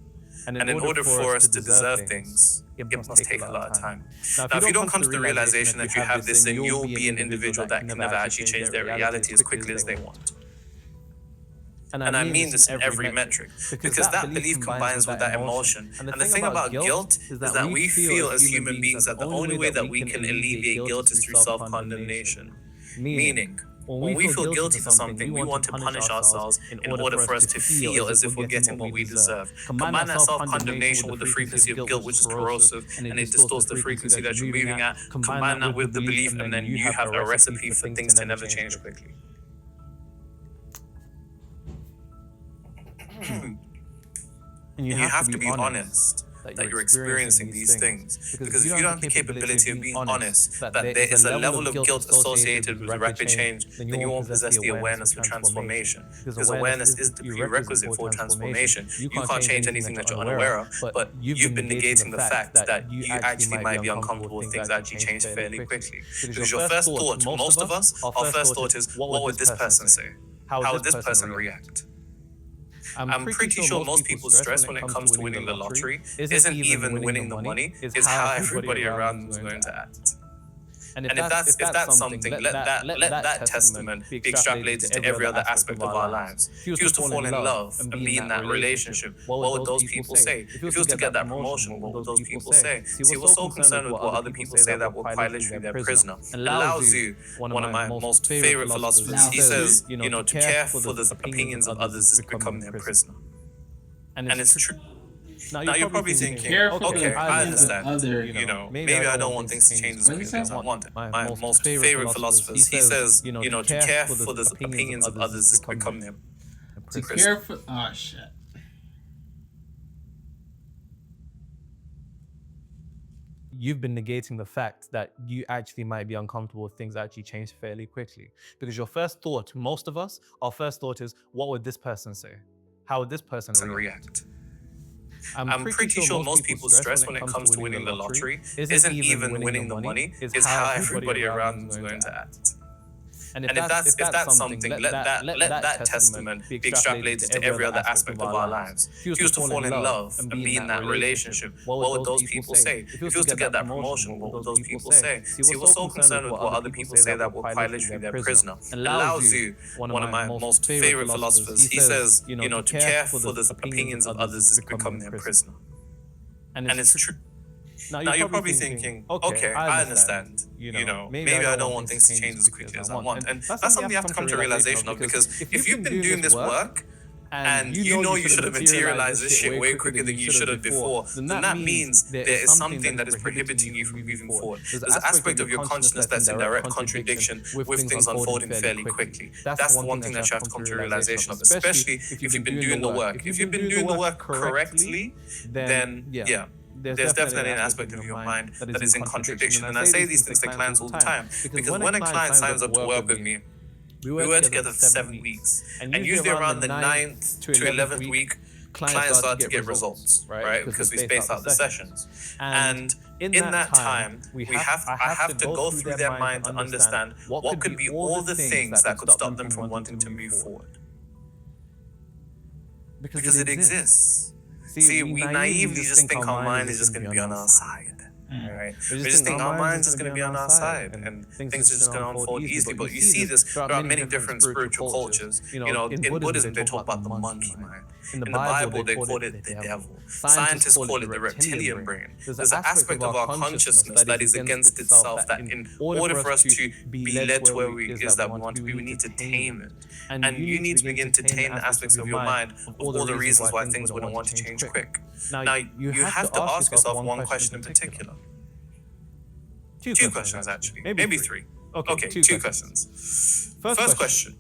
And in order for us to deserve things, it must take a lot of time. Now, if you don't come to the realization that you have this, then you'll be an individual that can never actually change their reality as quickly as they want. And I mean this in every metric, because that belief combines with that emotion. And the thing about guilt is that we feel as human beings that the only way that we can alleviate guilt is through self-condemnation. Meaning, when we feel guilty for something, we want to punish ourselves in order for us to feel as if we're getting what we deserve. Combine that self-condemnation with the frequency of guilt, which is corrosive, and it distorts the frequency that you're moving at. Combine that with the belief, and then you have a recipe for things to never change quickly. And you have to be honest that you're experiencing these things. Because if you don't have the capability of being honest, that there is a level of guilt associated with rapid change, then you won't possess the awareness for transformation. Because awareness is the prerequisite for transformation. You can't change anything that you're unaware of, but you've been negating the fact that you actually might be uncomfortable with things that actually change fairly quickly. Because your first thought, to most of us, our first thought is, what would this person say? How would this person react? I'm pretty sure most people's stress when it comes to winning the lottery isn't even winning the money, it's how everybody around them is going to act. And if that's something, let that testament be extrapolated to every other aspect of our lives. If you was to fall in love and be in that relationship, what would those people say? If you was to get that promotion, what would those people say? See, we're so concerned with what other people say that we're quite literally their prisoner. And Lao Tzu, one of my most favorite philosophers, he says, to care for the opinions of others is become their prisoner. And it's true. Now you're probably thinking, okay, I understand. Maybe I don't want things to change as quickly as I want it. My most favorite philosopher, he says, to care for the opinions of others is become them. To care for, oh shit. you've been negating the fact that you actually might be uncomfortable if things actually change fairly quickly. Because your first thought, most of us, our first thought is, what would this person say? How would this person react? I'm pretty sure most people's stress when it comes to winning the lottery isn't even winning the money, it's how everybody around them is going to act. And if that's something, let that testament be extrapolated to every other aspect of our lives. If you was to fall in love and be in that relationship, what would those people say? If you was to get that promotion, what would those people say? See, we're so concerned with what other people say that we're quite literally their prisoner. And Lao Tzu, one of my most favorite philosophers, he says, to care for the opinions of others is becoming their prisoner. And it's true. Now you're probably thinking, okay, I understand. Maybe I don't want things to change as quickly as I want. And that's something you have to come to a realization of, because if you've been doing this work and you know you should have materialized this shit way quicker than you should have before, then that means there is something that is prohibiting you from moving forward. There's an aspect of your consciousness that's in direct contradiction with things unfolding fairly quickly. That's the one thing that you have to come to a realization of, especially if you've been doing the work. If you've been doing the work correctly, then yeah. There's definitely an aspect of your mind that is in contradiction. And I say these things to clients all the time, because when a client signs up to work with me, we work together for 7 weeks. And usually around the 9th to 11th week, clients start to get results, right? Because we space out the sessions. And in that time, I have to go through their mind to understand what could be all the things that could stop them from wanting to move forward. Because it exists. See, we naively just think our mind is just going to be on our side. Right? We just think our mind's just going to be on our side and things are just going to unfold easily. But you see this throughout many different spiritual cultures. In Buddhism, they talk about the monkey mind. In the Bible, they call it the devil. Scientists call it the reptilian brain. There's an aspect of our consciousness that is against itself, that in order for us to be led to where we want to be, we need to tame it. And you need to begin to tame the aspects of your mind of all the reasons why things wouldn't want to change quick. Now, you have to ask yourself one question in particular. Two questions, actually. Maybe three. Okay, two questions. First question.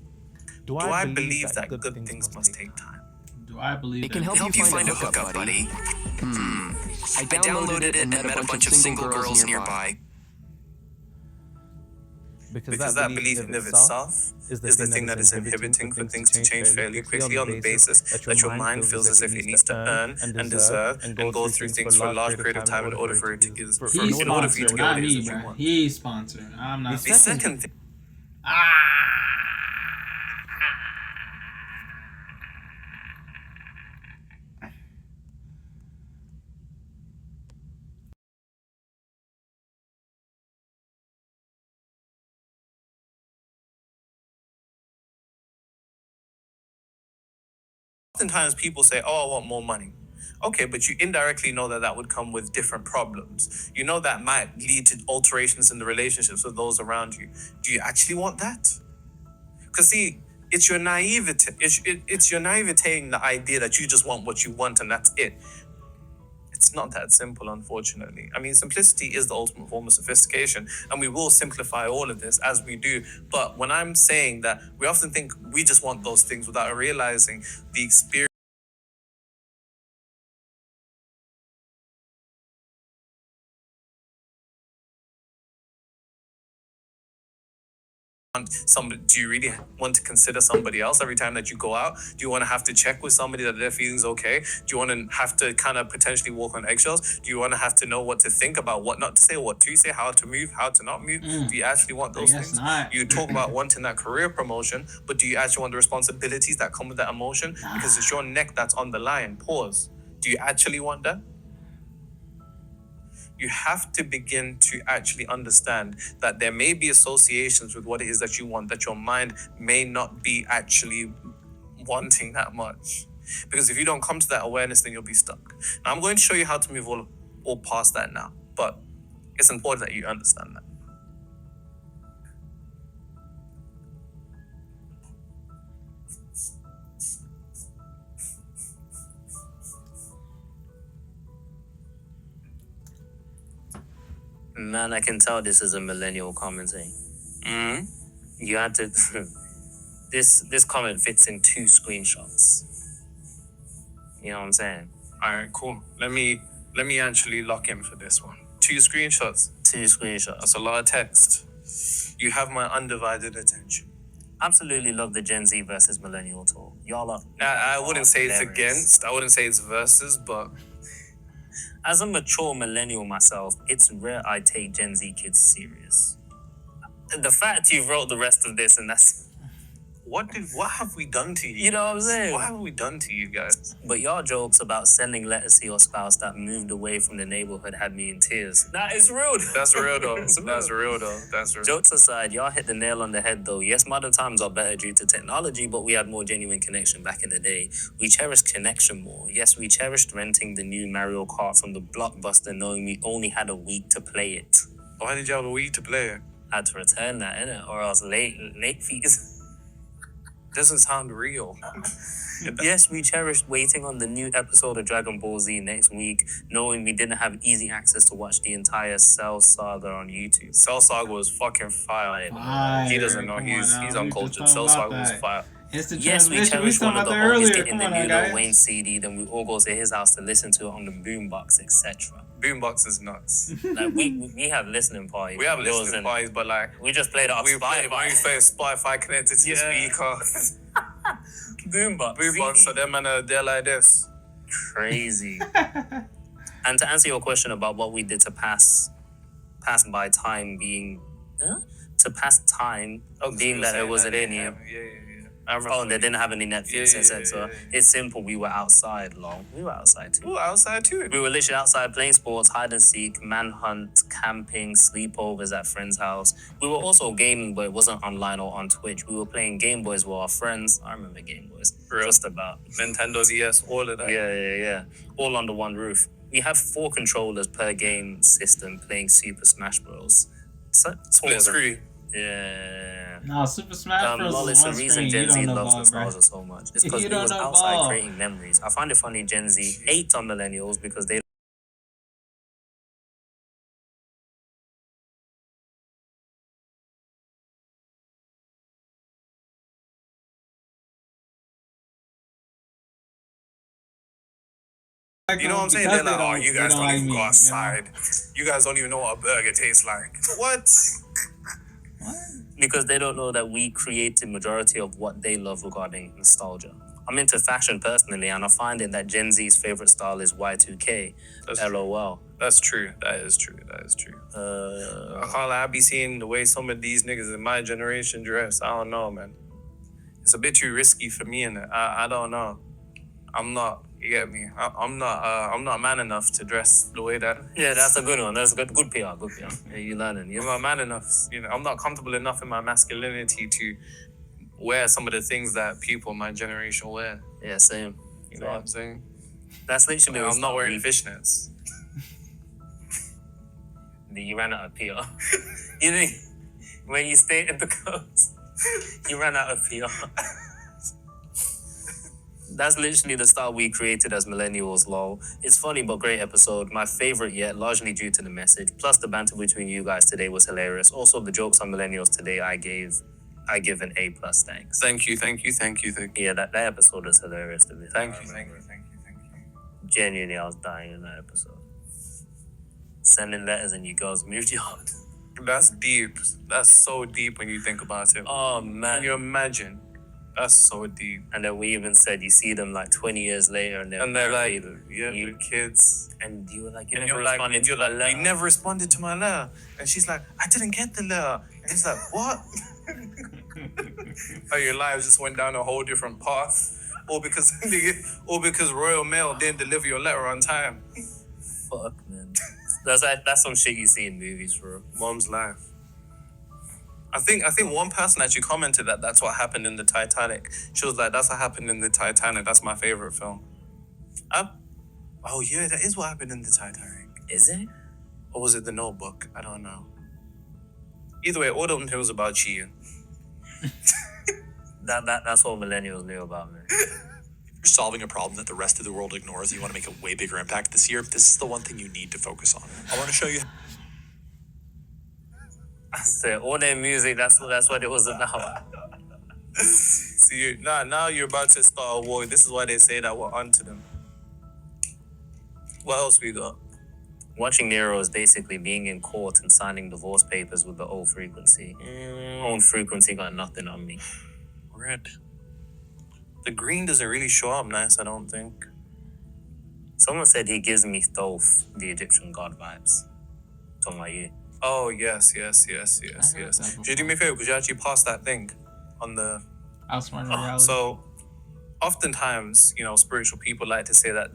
Do I believe that good things must take time? Do I believe it can help you find a hookup, buddy. I downloaded it and met a bunch of single girls nearby. Because that belief in of itself is the thing that is inhibiting for things to change fairly quickly, on the basis that your mind feels as if it needs to earn and deserve and go through things for a large period of time in order for it to get what it is that you want. He's sponsoring. I'm not. The second thing. Oftentimes people say, I want more money. Okay, but you indirectly know that would come with different problems. You know that might lead to alterations in the relationships with those around you. Do you actually want that? Because see, it's your naivete. It's your naivete in the idea that you just want what you want and that's it. It's not that simple, unfortunately. I mean, simplicity is the ultimate form of sophistication, and we will simplify all of this as we do. But when I'm saying that, we often think we just want those things without realizing the experience. Do you really want to consider somebody else every time that you go out? Do you want to have to check with somebody that their feelings okay? Do you want to have to kind of potentially walk on eggshells? Do you want to have to know what to think about, what not to say, what to say, how to move, how to not move? Do you actually want those things? Not. You talk about wanting that career promotion, but do you actually want the responsibilities that come with that emotion? Because it's your neck that's on the line. Pause. Do you actually want that? You have to begin to actually understand that there may be associations with what it is that you want, that your mind may not be actually wanting that much. Because if you don't come to that awareness, then you'll be stuck. Now, I'm going to show you how to move all past that now, but it's important that you understand that. Man, I can tell this is a millennial commenting. You had to. This comment fits in 2 screenshots. You know what I'm saying? All right, cool. Let me actually lock in for this one. 2 screenshots. 2 screenshots. That's a lot of text. You have my undivided attention. Absolutely love the Gen Z versus Millennial talk. Y'all are. I wouldn't say it's hilarious. against. I wouldn't say it's versus, but As a mature millennial myself, it's rare I take Gen Z kids serious. The fact you wrote the rest of this and that's, what have we done to you? you know what I'm saying? What have we done to you guys? But y'all jokes about sending letters to your spouse that moved away from the neighborhood had me in tears. Nah, it's rude. That's real though. It's real. That's real though. That's real. Jokes aside, y'all hit the nail on the head though. Yes, modern times are better due to technology, but we had more genuine connection back in the day. We cherished connection more. Yes, we cherished renting the new Mario Kart from the Blockbuster knowing we only had a week to play it. Why did you have a week to play it? Had to return that, innit? Or else late fees. Doesn't sound real. Yes, we cherished waiting on the new episode of Dragon Ball Z next week, knowing we didn't have easy access to watch the entire Cell saga on YouTube. Cell Saga was fucking fire. Fire. He doesn't know. Come He's on now. We uncultured. just Cell talking Saga about was that. fire. Instant Yes, we transmission. We cherished talking one of about the that homies earlier. getting Come the on new now, Lil guys. Wayne CD, then we all go to his house to listen to it on the boombox, etc. Boombox is nuts. Like we have listening parties. We have Yours listening and parties, but like We just played it off we play Spotify connected to the Yeah. speaker. boombox. Boombox, so them man they're like this. Crazy. And to answer your question about what we did to pass by time being, to pass time being that it was an alien. Yeah. Oh, they didn't have any Netflix, Yeah, etc. It's simple. We were outside long. We were outside too. Ooh, outside too. We were literally outside playing sports, hide and seek, manhunt, camping, sleepovers at friends' house. We were also gaming, but it wasn't online or on Twitch. We were playing Game Boys with our friends. I remember Game Boys. Real. Just about. Nintendo DS, all of that. Yeah. All under one roof. We have 4 controllers per game system playing Super Smash Bros. Split screen. Yeah. No, Super Smash Bros. Lol, is it's one the reason screen. You Gen Z don't know loves ball, bro. nostalgia so much. It's because You we don't was know outside ball. creating memories. I find it funny Gen Z hates on millennials because they You know what I'm saying? Because They're like, they oh, don't- you they guys don't don't like even me, go you know? outside. You guys don't even know what a burger tastes like. What? because they don't know that we create the majority of what they love regarding nostalgia. I'm into fashion personally, and I find it that Gen Z's favorite style is Y2K. That's LOL. That's true. That is true. I can't lie, I be seeing the way some of these niggas in my generation dress. I don't know, man. It's a bit too risky for me, innit? I don't know. I'm not. You get me? I'm not man enough to dress the way that. Yeah, that's a good one. That's good PR. Good PR. Yeah, you learning. I'm Yeah. not man enough. You know, I'm not comfortable enough in my masculinity to wear some of the things that people in my generation wear. Yeah, same. You know what I'm saying? That's literally. I'm not wearing fishnets. You ran out of PR. You think when you stay at the coast, you ran out of PR. That's literally the style we created as millennials, lol. It's funny but great episode. My favorite yet, largely due to the message. Plus the banter between you guys today was hilarious. Also the jokes on millennials today I give an A+, thanks. Thank you. Yeah, that episode was hilarious to me. Thank you. Genuinely, I was dying in that episode. Sending letters and you girls moved your heart. That's deep. That's so deep when you think about it. Oh, Can man. you imagine? That's so deep. And then we even said you see them like 20 years later and They're like, married. yeah, You- the kids. And you were like, you And never you're like, responded to my letter. you never responded to my letter. And she's like, I didn't get the letter. And he's like, what? Oh, your lives just went down a whole different path. All because Royal Mail didn't deliver your letter on time. Fuck, man. That's some shit you see in movies, bro. Mom's life. I think one person actually commented that that's what happened in the Titanic. She was like, that's what happened in the Titanic. That's my favorite film. Oh yeah, that is what happened in the Titanic. Is it? Or was it The Notebook? I don't know. Either way, all of them was about cheating. That's what millennials knew about me. You're solving a problem that the rest of the world ignores. You want to make a way bigger impact this year. This is the one thing you need to focus on. I want to show you. I said, all their music, that's what it was about. See, now you're about to start a war. This is why they say that we're onto them. What else we got? Watching Nero is basically being in court and signing divorce papers with the old frequency. Old frequency got nothing on me. Red. The green doesn't really show up nice, I don't think. Someone said he gives me Thoth, the Egyptian god vibes. Talking about you. Oh, yes. Could you do me a favor? Could you actually pass that thing on the... Outsmart reality. So, oftentimes, spiritual people like to say that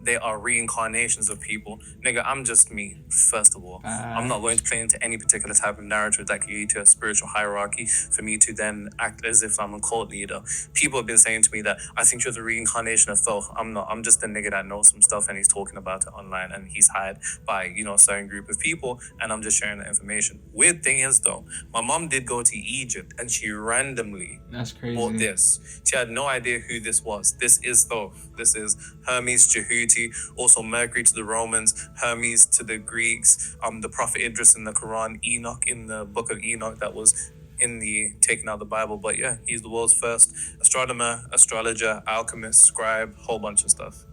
they are reincarnations of people. Nigga, I'm just me, first of all. I'm not going to play into any particular type of narrative that could lead to a spiritual hierarchy for me to then act as if I'm a cult leader. People have been saying to me that I think you're the reincarnation of Thoth. I'm not. I'm just a nigga that knows some stuff and he's talking about it online and he's hired by, a certain group of people and I'm just sharing the information. Weird thing is though, my mom did go to Egypt and she randomly That's crazy. bought this. She had no idea who this was. This is Thoth. This is Hermes, Jehuti, also Mercury to the Romans, Hermes to the Greeks, the Prophet Idris in the Quran, Enoch in the Book of Enoch that was in the taken out of the Bible. But yeah, he's the world's first astronomer, astrologer, alchemist, scribe, whole bunch of stuff.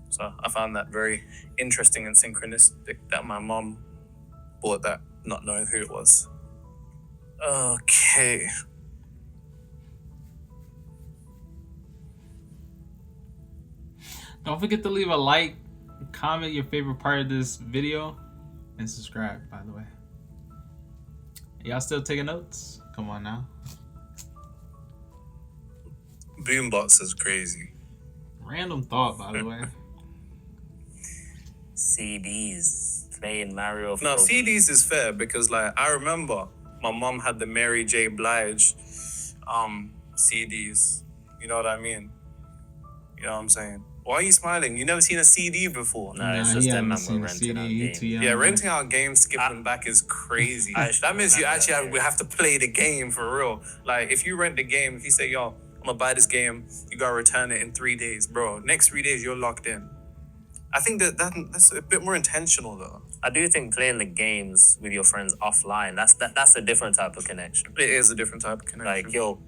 So I found that very interesting and synchronistic that my mom bought that, not knowing who it was. Okay. Don't forget to leave a like, comment your favorite part of this video, and subscribe, by the way. Y'all still taking notes? Come on now. Boombox is crazy. Random thought, by the way. CDs playing Mario. No, CDs is fair because I remember my mom had the Mary J. Blige CDs. You know what I mean? You know what I'm saying? Why are you smiling? You never seen a CD before? No, it's just that man renting out games. Yeah, renting out games, skipping back is crazy. That means you actually have to play the game for real. Like, if you rent the game, if you say, yo, I'm gonna buy this game, you gotta return it in 3 days, bro. Next 3 days, you're locked in. I think that's a bit more intentional, though. I do think playing the games with your friends offline, that's a different type of connection. It is a different type of connection. Like, yo,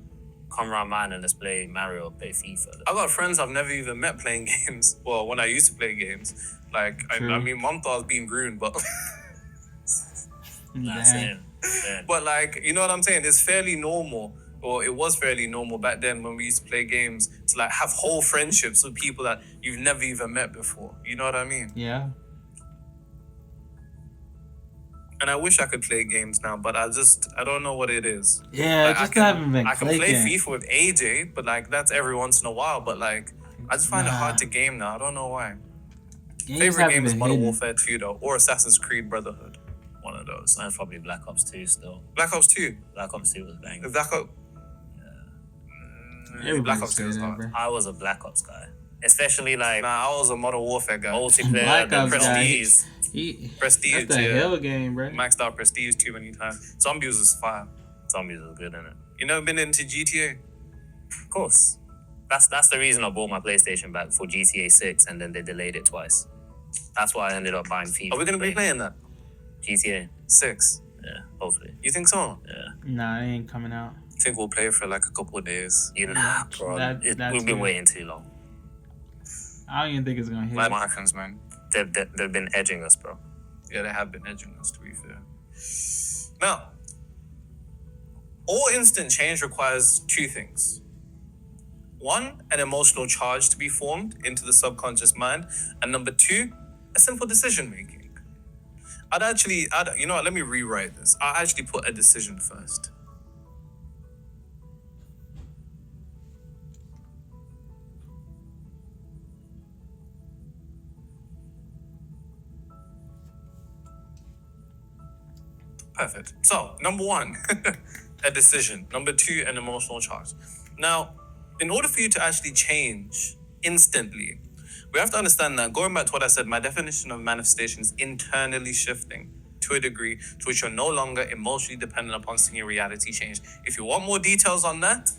come around mine and let's play Mario, play FIFA. I got friends I've never even met playing games. Well, when I used to play games. Like, I mean, mom thought I was being groomed, but... That's it. But, like, you know what I'm saying? It's fairly normal, or it was fairly normal back then when we used to play games, to, like, have whole friendships with people that you've never even met before. You know what I mean? Yeah. And I wish I could play games now, but I don't know what it is. Yeah, like, just haven't been I can play clicking. FIFA with AJ, but like that's every once in a while. But like, I just find it hard to game now. I don't know why. Games Favorite game is been Modern hidden. Warfare 2 though, or Assassin's Creed Brotherhood. One of those. Mine's probably Black Ops 2 still. Black Ops 2. Black Ops 2 was banging. Black Ops. Black Ops 2 is hard. bro. I was a Black Ops guy. Especially like Nah, I was a Modern Warfare guy. multiplayer, Black the Ops guy. Prestige. Prestige, That's a yeah. hell game, bro. Maxed out Prestige too many times. Zombies was fire. Zombies was good in it. You never been into GTA? Of course. That's the reason I bought my PlayStation back for GTA 6 and then they delayed it twice. That's why I ended up buying FIFA. Are we gonna be playing that? GTA? 6. Yeah, hopefully. You think so? Yeah. Nah, it ain't coming out. I think we'll play for like a couple of days. You know, bro. That We've been too. waiting too long. I don't even think it's gonna hit. Like Americans, man. They've been edging us, bro. Yeah, they have been edging us, to be fair. Now, all instant change requires two things. One, an emotional charge to be formed into the subconscious mind. And number two, a simple decision making. You know what, let me rewrite this. I'll actually put a decision first. Perfect. So, number one, a decision. Number two, an emotional charge. Now, in order for you to actually change instantly, we have to understand that, going back to what I said, my definition of manifestation is internally shifting to a degree to which you're no longer emotionally dependent upon seeing your reality change. If you want more details on that,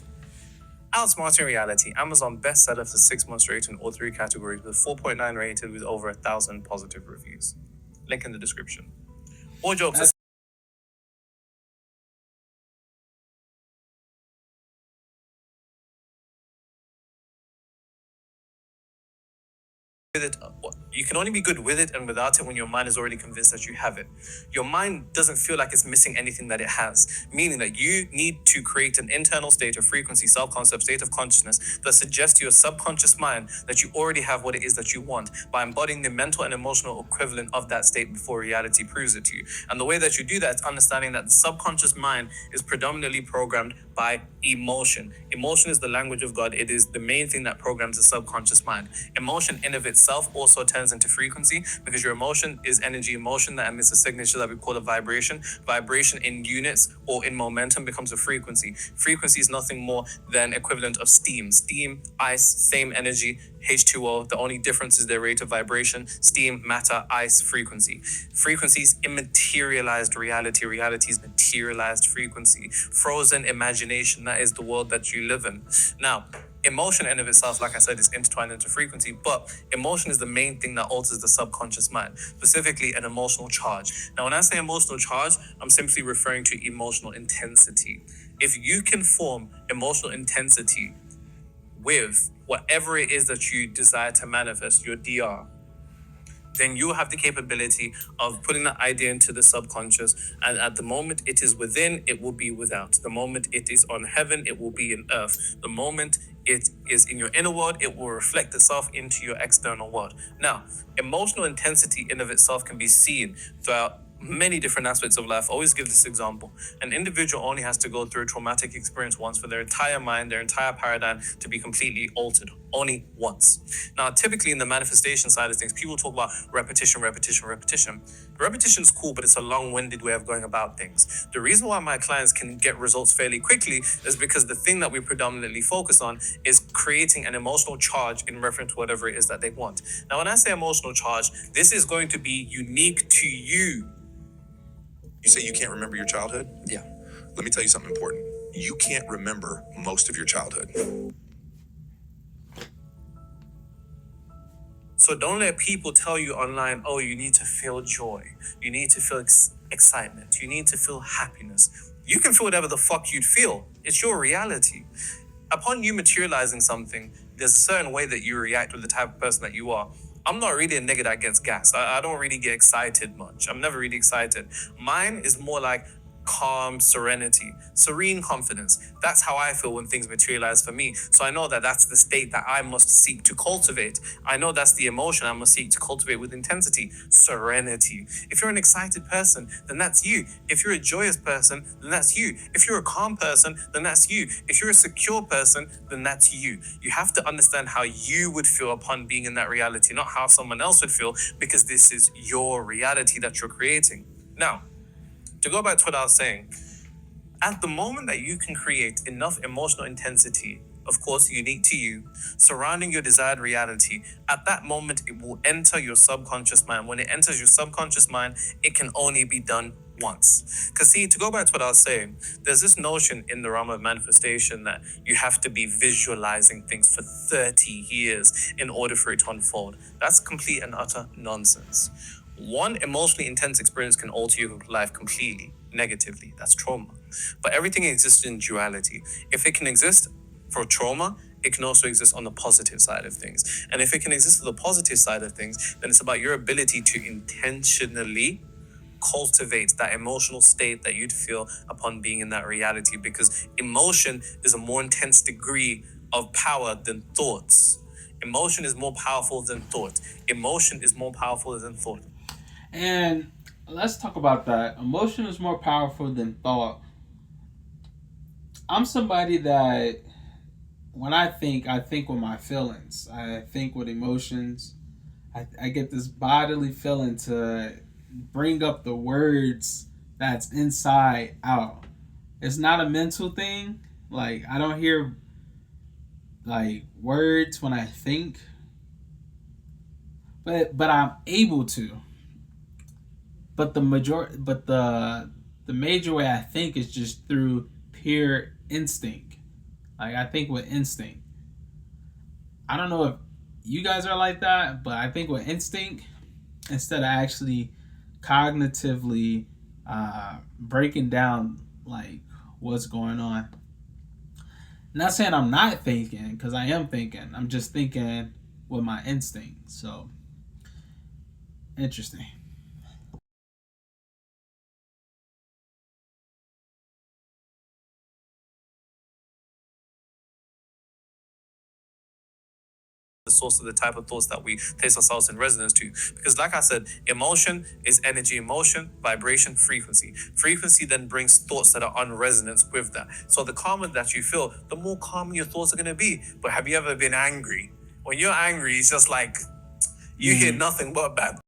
Outsmarting Reality, Amazon bestseller for 6 months rated in all 3 categories with 4.9 rated with over 1,000 positive reviews. Link in the description. All jokes aside, you can only be good with it and without it when your mind is already convinced that you have it. Your mind doesn't feel like it's missing anything that it has, meaning that you need to create an internal state of frequency, self-concept, state of consciousness that suggests to your subconscious mind that you already have what it is that you want by embodying the mental and emotional equivalent of that state before reality proves it to you. And the way that you do that is understanding that the subconscious mind is predominantly programmed by emotion. Emotion is the language of God. It is the main thing that programs the subconscious mind. Emotion in of itself also turns into frequency because your emotion is energy. Emotion that emits a signature that we call a vibration. Vibration in units or in momentum becomes a frequency. Frequency is nothing more than equivalent of steam. Steam, ice, same energy, H2O. The only difference is their rate of vibration. Steam, matter, ice, frequency. Frequency is immaterialized reality. Reality is materialized frequency. Frozen imagination. That is the world that you live in. Now, emotion in of itself, like I said, is intertwined into frequency, but emotion is the main thing that alters the subconscious mind, specifically an emotional charge. Now, when I say emotional charge, I'm simply referring to emotional intensity. If you can form emotional intensity with whatever it is that you desire to manifest, your DR, then you have the capability of putting that idea into the subconscious. And at the moment it is within, it will be without. The moment it is on heaven, it will be in earth. The moment it is in your inner world, it will reflect itself into your external world. Now, emotional intensity in of itself can be seen throughout many different aspects of life. I always give this example. An individual only has to go through a traumatic experience once for their entire mind, their entire paradigm to be completely altered. Only once. Now, typically in the manifestation side of things, people talk about repetition, repetition, repetition. Repetition is cool, but it's a long-winded way of going about things. The reason why my clients can get results fairly quickly is because the thing that we predominantly focus on is creating an emotional charge in reference to whatever it is that they want. Now, when I say emotional charge, this is going to be unique to you. You say you can't remember your childhood? Yeah. Let me tell you something important. You can't remember most of your childhood. So don't let people tell you online, oh, you need to feel joy. You need to feel excitement. You need to feel happiness. You can feel whatever the fuck you'd feel. It's your reality. Upon you materializing something, there's a certain way that you react with the type of person that you are. I'm not really a nigga that gets gassed. I don't really get excited much. I'm never really excited. Mine is more like calm serenity, serene confidence. That's how I feel when things materialize for me. So I know that that's the state that I must seek to cultivate. I know that's the emotion I must seek to cultivate with intensity, serenity. If you're an excited person, then that's you. If you're a joyous person, then that's you. If you're a calm person, then that's you. If you're a secure person, then that's you. You have to understand how you would feel upon being in that reality, not how someone else would feel, because this is your reality that you're creating. Now, to go back to what I was saying, at the moment that you can create enough emotional intensity, of course, unique to you, surrounding your desired reality, at that moment, it will enter your subconscious mind. When it enters your subconscious mind, it can only be done once. Because see, to go back to what I was saying, there's this notion in the realm of manifestation that you have to be visualizing things for 30 years in order for it to unfold. That's complete and utter nonsense. One emotionally intense experience can alter your life completely, negatively. That's trauma. But everything exists in duality. If it can exist for trauma, it can also exist on the positive side of things. And if it can exist on the positive side of things, then it's about your ability to intentionally cultivate that emotional state that you'd feel upon being in that reality, because emotion is a more intense degree of power than thoughts. Emotion is more powerful than thought. Emotion is more powerful than thought. And let's talk about that. Emotion is more powerful than thought. I'm somebody that when I think with my feelings. I think with emotions. I get this bodily feeling to bring up the words that's inside out. It's not a mental thing. Like, I don't hear like words when I think. But I'm able to. But the major way I think is just through pure instinct. Like, I think with instinct. I don't know if you guys are like that, but I think with instinct instead of actually cognitively breaking down like what's going on. Not saying I'm not thinking, because I am thinking. I'm just thinking with my instinct. So Interesting. The source of the type of thoughts that we place ourselves in resonance to. Because like I said, emotion is energy, emotion, vibration, frequency. Frequency then brings thoughts that are on resonance with that. So the calmer that you feel, the more calm your thoughts are going to be. But have you ever been angry? When you're angry, it's just like you hear nothing but bad.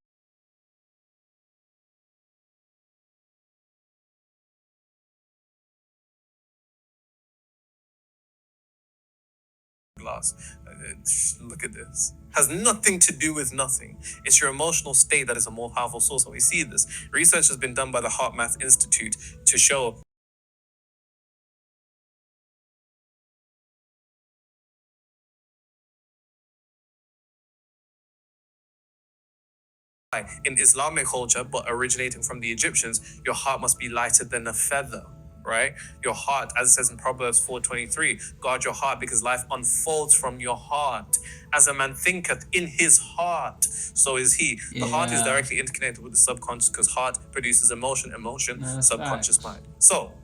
Glass. Look at this. Has nothing to do with nothing. It's your emotional state that is a more powerful source. And we see this. Research has been done by the HeartMath Institute to show in Islamic culture, but originating from the Egyptians, your heart must be lighter than a feather. Right? Your heart, as it says in Proverbs 4:23, guard your heart because life unfolds from your heart. As a man thinketh in his heart, so is he. The heart is directly interconnected with the subconscious because heart produces emotion, subconscious mind. So,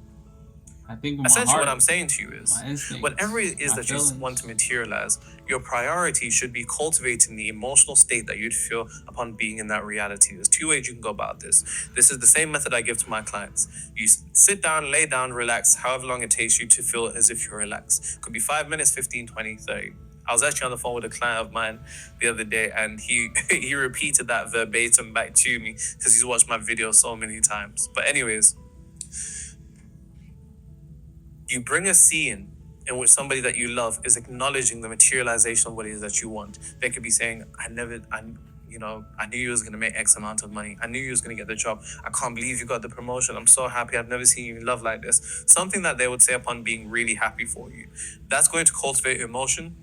I think with essentially my heart, what I'm saying to you is, whatever it is that you want to materialize, your priority should be cultivating the emotional state that you'd feel upon being in that reality. There's two ways you can go about this. This is the same method I give to my clients. You sit down, lay down, relax, however long it takes you to feel as if you're relaxed. Could be 5 minutes, 15, 20, 30. I was actually on the phone with a client of mine the other day, and he repeated that verbatim back to me because he's watched my video so many times. But anyways, you bring a scene in which somebody that you love is acknowledging the materialization of what it is that you want. They could be saying, I knew you was going to make X amount of money. I knew you was going to get the job. I can't believe you got the promotion. I'm so happy. I've never seen you in love like this. Something that they would say upon being really happy for you. That's going to cultivate emotion.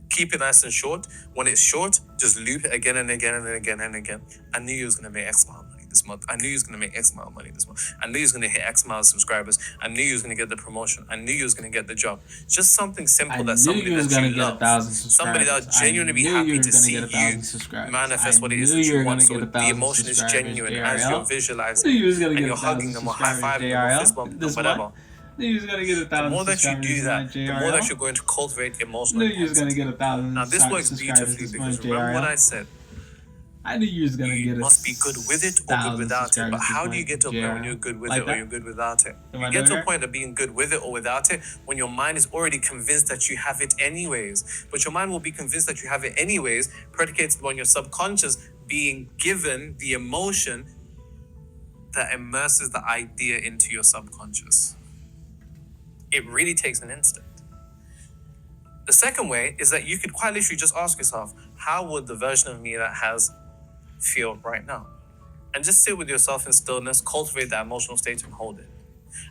Keep it nice and short. When it's short, just loop it again and again and again and again. I knew you was going to make X amount of money this month. I knew you was going to make X amount of money this month. I knew you was going to hit X amount of subscribers. I knew you was going to get the promotion. I knew you was going to get the job. Just something simple that somebody that you love, somebody that would genuinely be happy to see you manifest what it is that you want. So the emotion is genuine as you're visualizing and you're hugging them or high-fiving them or fist bumping them, whatever. The more that you do that, the more that you're going to cultivate emotional intensity. Now this works beautifully because remember what I said. I knew you was gonna get it. Must be good with it or good without it. But how do you get to a point when you're good with it or you're good without it? You get to a point of being good with it or without it when your mind is already convinced that you have it anyways. But your mind will be convinced that you have it anyways, predicated on your subconscious being given the emotion that immerses the idea into your subconscious. It really takes an instant. The second way is that you could quite literally just ask yourself, how would the version of me that has feel right now? And just sit with yourself in stillness, cultivate that emotional state and hold it.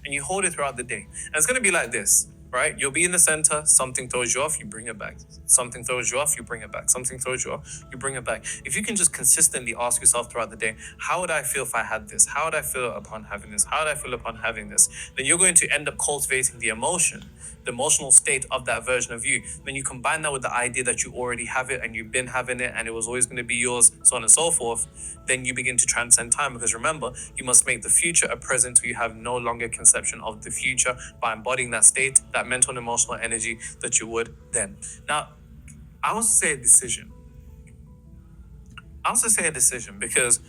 And you hold it throughout the day. And it's going to be like this, right? You'll be in the center, something throws you off, you bring it back. Something throws you off, you bring it back. Something throws you off, you bring it back. If you can just consistently ask yourself throughout the day, how would I feel if I had this? How would I feel upon having this? How would I feel upon having this? Then you're going to end up cultivating the emotion, the emotional state of that version of you. Then you combine that with the idea that you already have it and you've been having it and it was always going to be yours, so on and so forth. Then you begin to transcend time because remember, you must make the future a present where you have no longer conception of the future by embodying that state, that mental and emotional energy that you would then. Now, I also say a decision. Because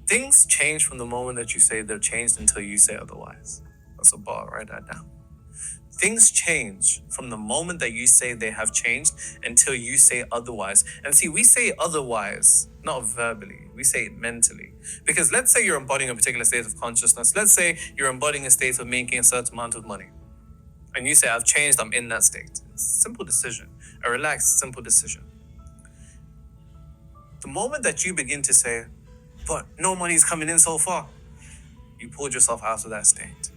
things change from the moment that you say they're changed until you say otherwise. That's a bar, write that down. Things change from the moment that you say they have changed until you say otherwise. And see, we say otherwise, not verbally. We say it mentally. Because let's say you're embodying a particular state of consciousness. Let's say you're embodying a state of making a certain amount of money. And you say, I've changed, I'm in that state. It's a simple decision. A relaxed, simple decision. The moment that you begin to say, but no money's coming in so far, you pulled yourself out of that state.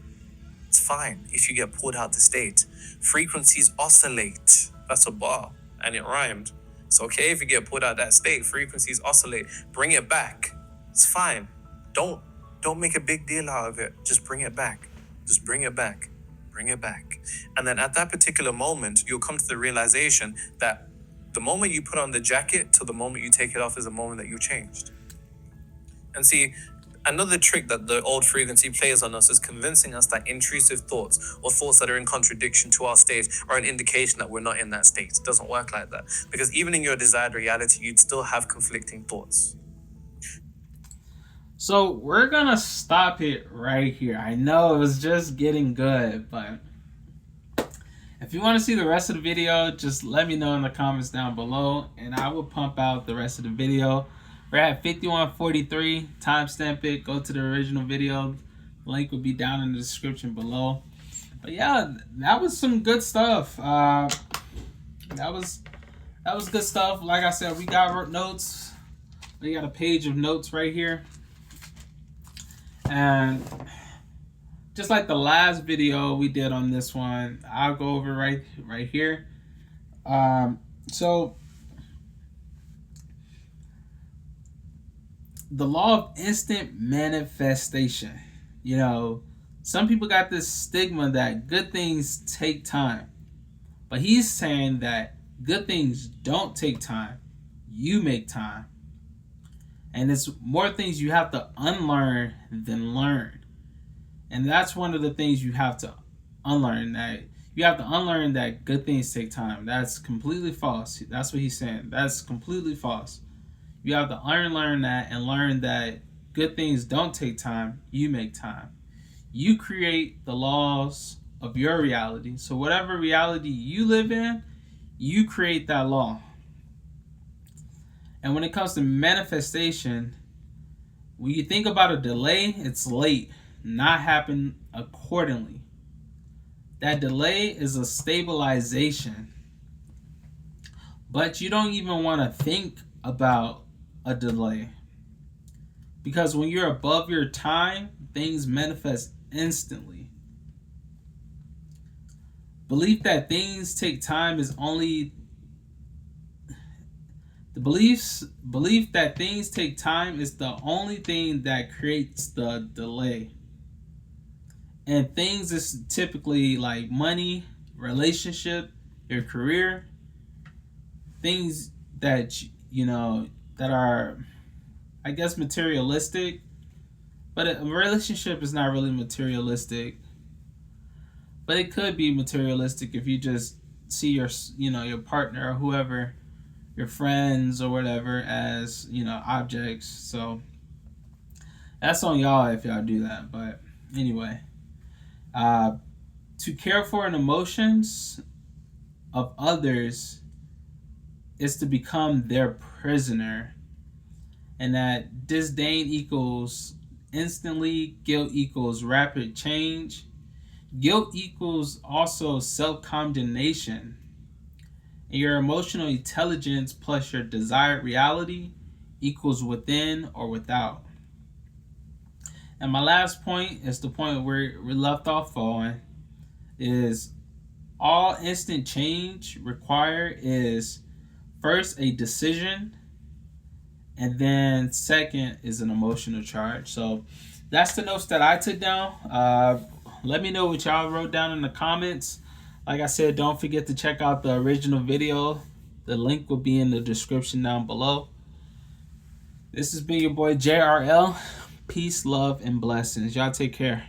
It's fine if you get pulled out the state. Frequencies oscillate. That's a bar, and it rhymed. It's okay if you get pulled out that state. Frequencies oscillate. Bring it back. It's fine. Don't make a big deal out of it. Just bring it back. Just bring it back. Bring it back. And then at that particular moment, you'll come to the realization that The moment you put on the jacket till the moment you take it off is the moment that you changed. And see, another trick that the old frequency plays on us is convincing us that intrusive thoughts or thoughts that are in contradiction to our state are an indication that we're not in that state. It doesn't work like that. Because even in your desired reality, you'd still have conflicting thoughts. So we're gonna stop it right here. I know it was just getting good, but if you want to see the rest of the video, just let me know in the comments down below, and I will pump out the rest of the video. We're at 51:43. Timestamp it. Go to the original video. Link will be down in the description below. But yeah, that was some good stuff. That was good stuff. Like I said, we got notes. We got a page of notes right here. And just like the last video we did on this one, I'll go over right here. So the law of instant manifestation. You know, some people got this stigma that good things take time. But he's saying that good things don't take time. You make time. And it's more things you have to unlearn than learn. And that's one of the things you have to unlearn. That you have to unlearn that good things take time. That's completely false. That's what he's saying. That's completely false. You have to unlearn that and learn that good things don't take time. You make time. You create the laws of your reality. So whatever reality you live in, you create that law. And when it comes to manifestation, when you think about a delay, it's late, not happen accordingly. That delay is a stabilization. But you don't even want to think about a delay. Because when you're above your time, things manifest instantly. Belief that things take time is only the belief that things take time is the only thing that creates the delay. And things is typically like money, relationship, your career, things that that are, I guess, materialistic. But a relationship is not really materialistic. But it could be materialistic if you just see your partner or whoever, your friends or whatever, as objects. So that's on y'all if y'all do that. But anyway, to care for an emotions of others is to become their prisoner, and that disdain equals instantly, guilt equals rapid change, guilt equals also self-condemnation. And your emotional intelligence plus your desired reality equals within or without. And my last point is the point where we left off on, is all instant change required is first a decision, and then second is an emotional charge. So that's the notes that I took down. Let me know what y'all wrote down in the comments. Like I said, don't forget to check out the original video. The link will be in the description down below. This has been your boy JRL. Peace, love, and blessings. Y'all take care.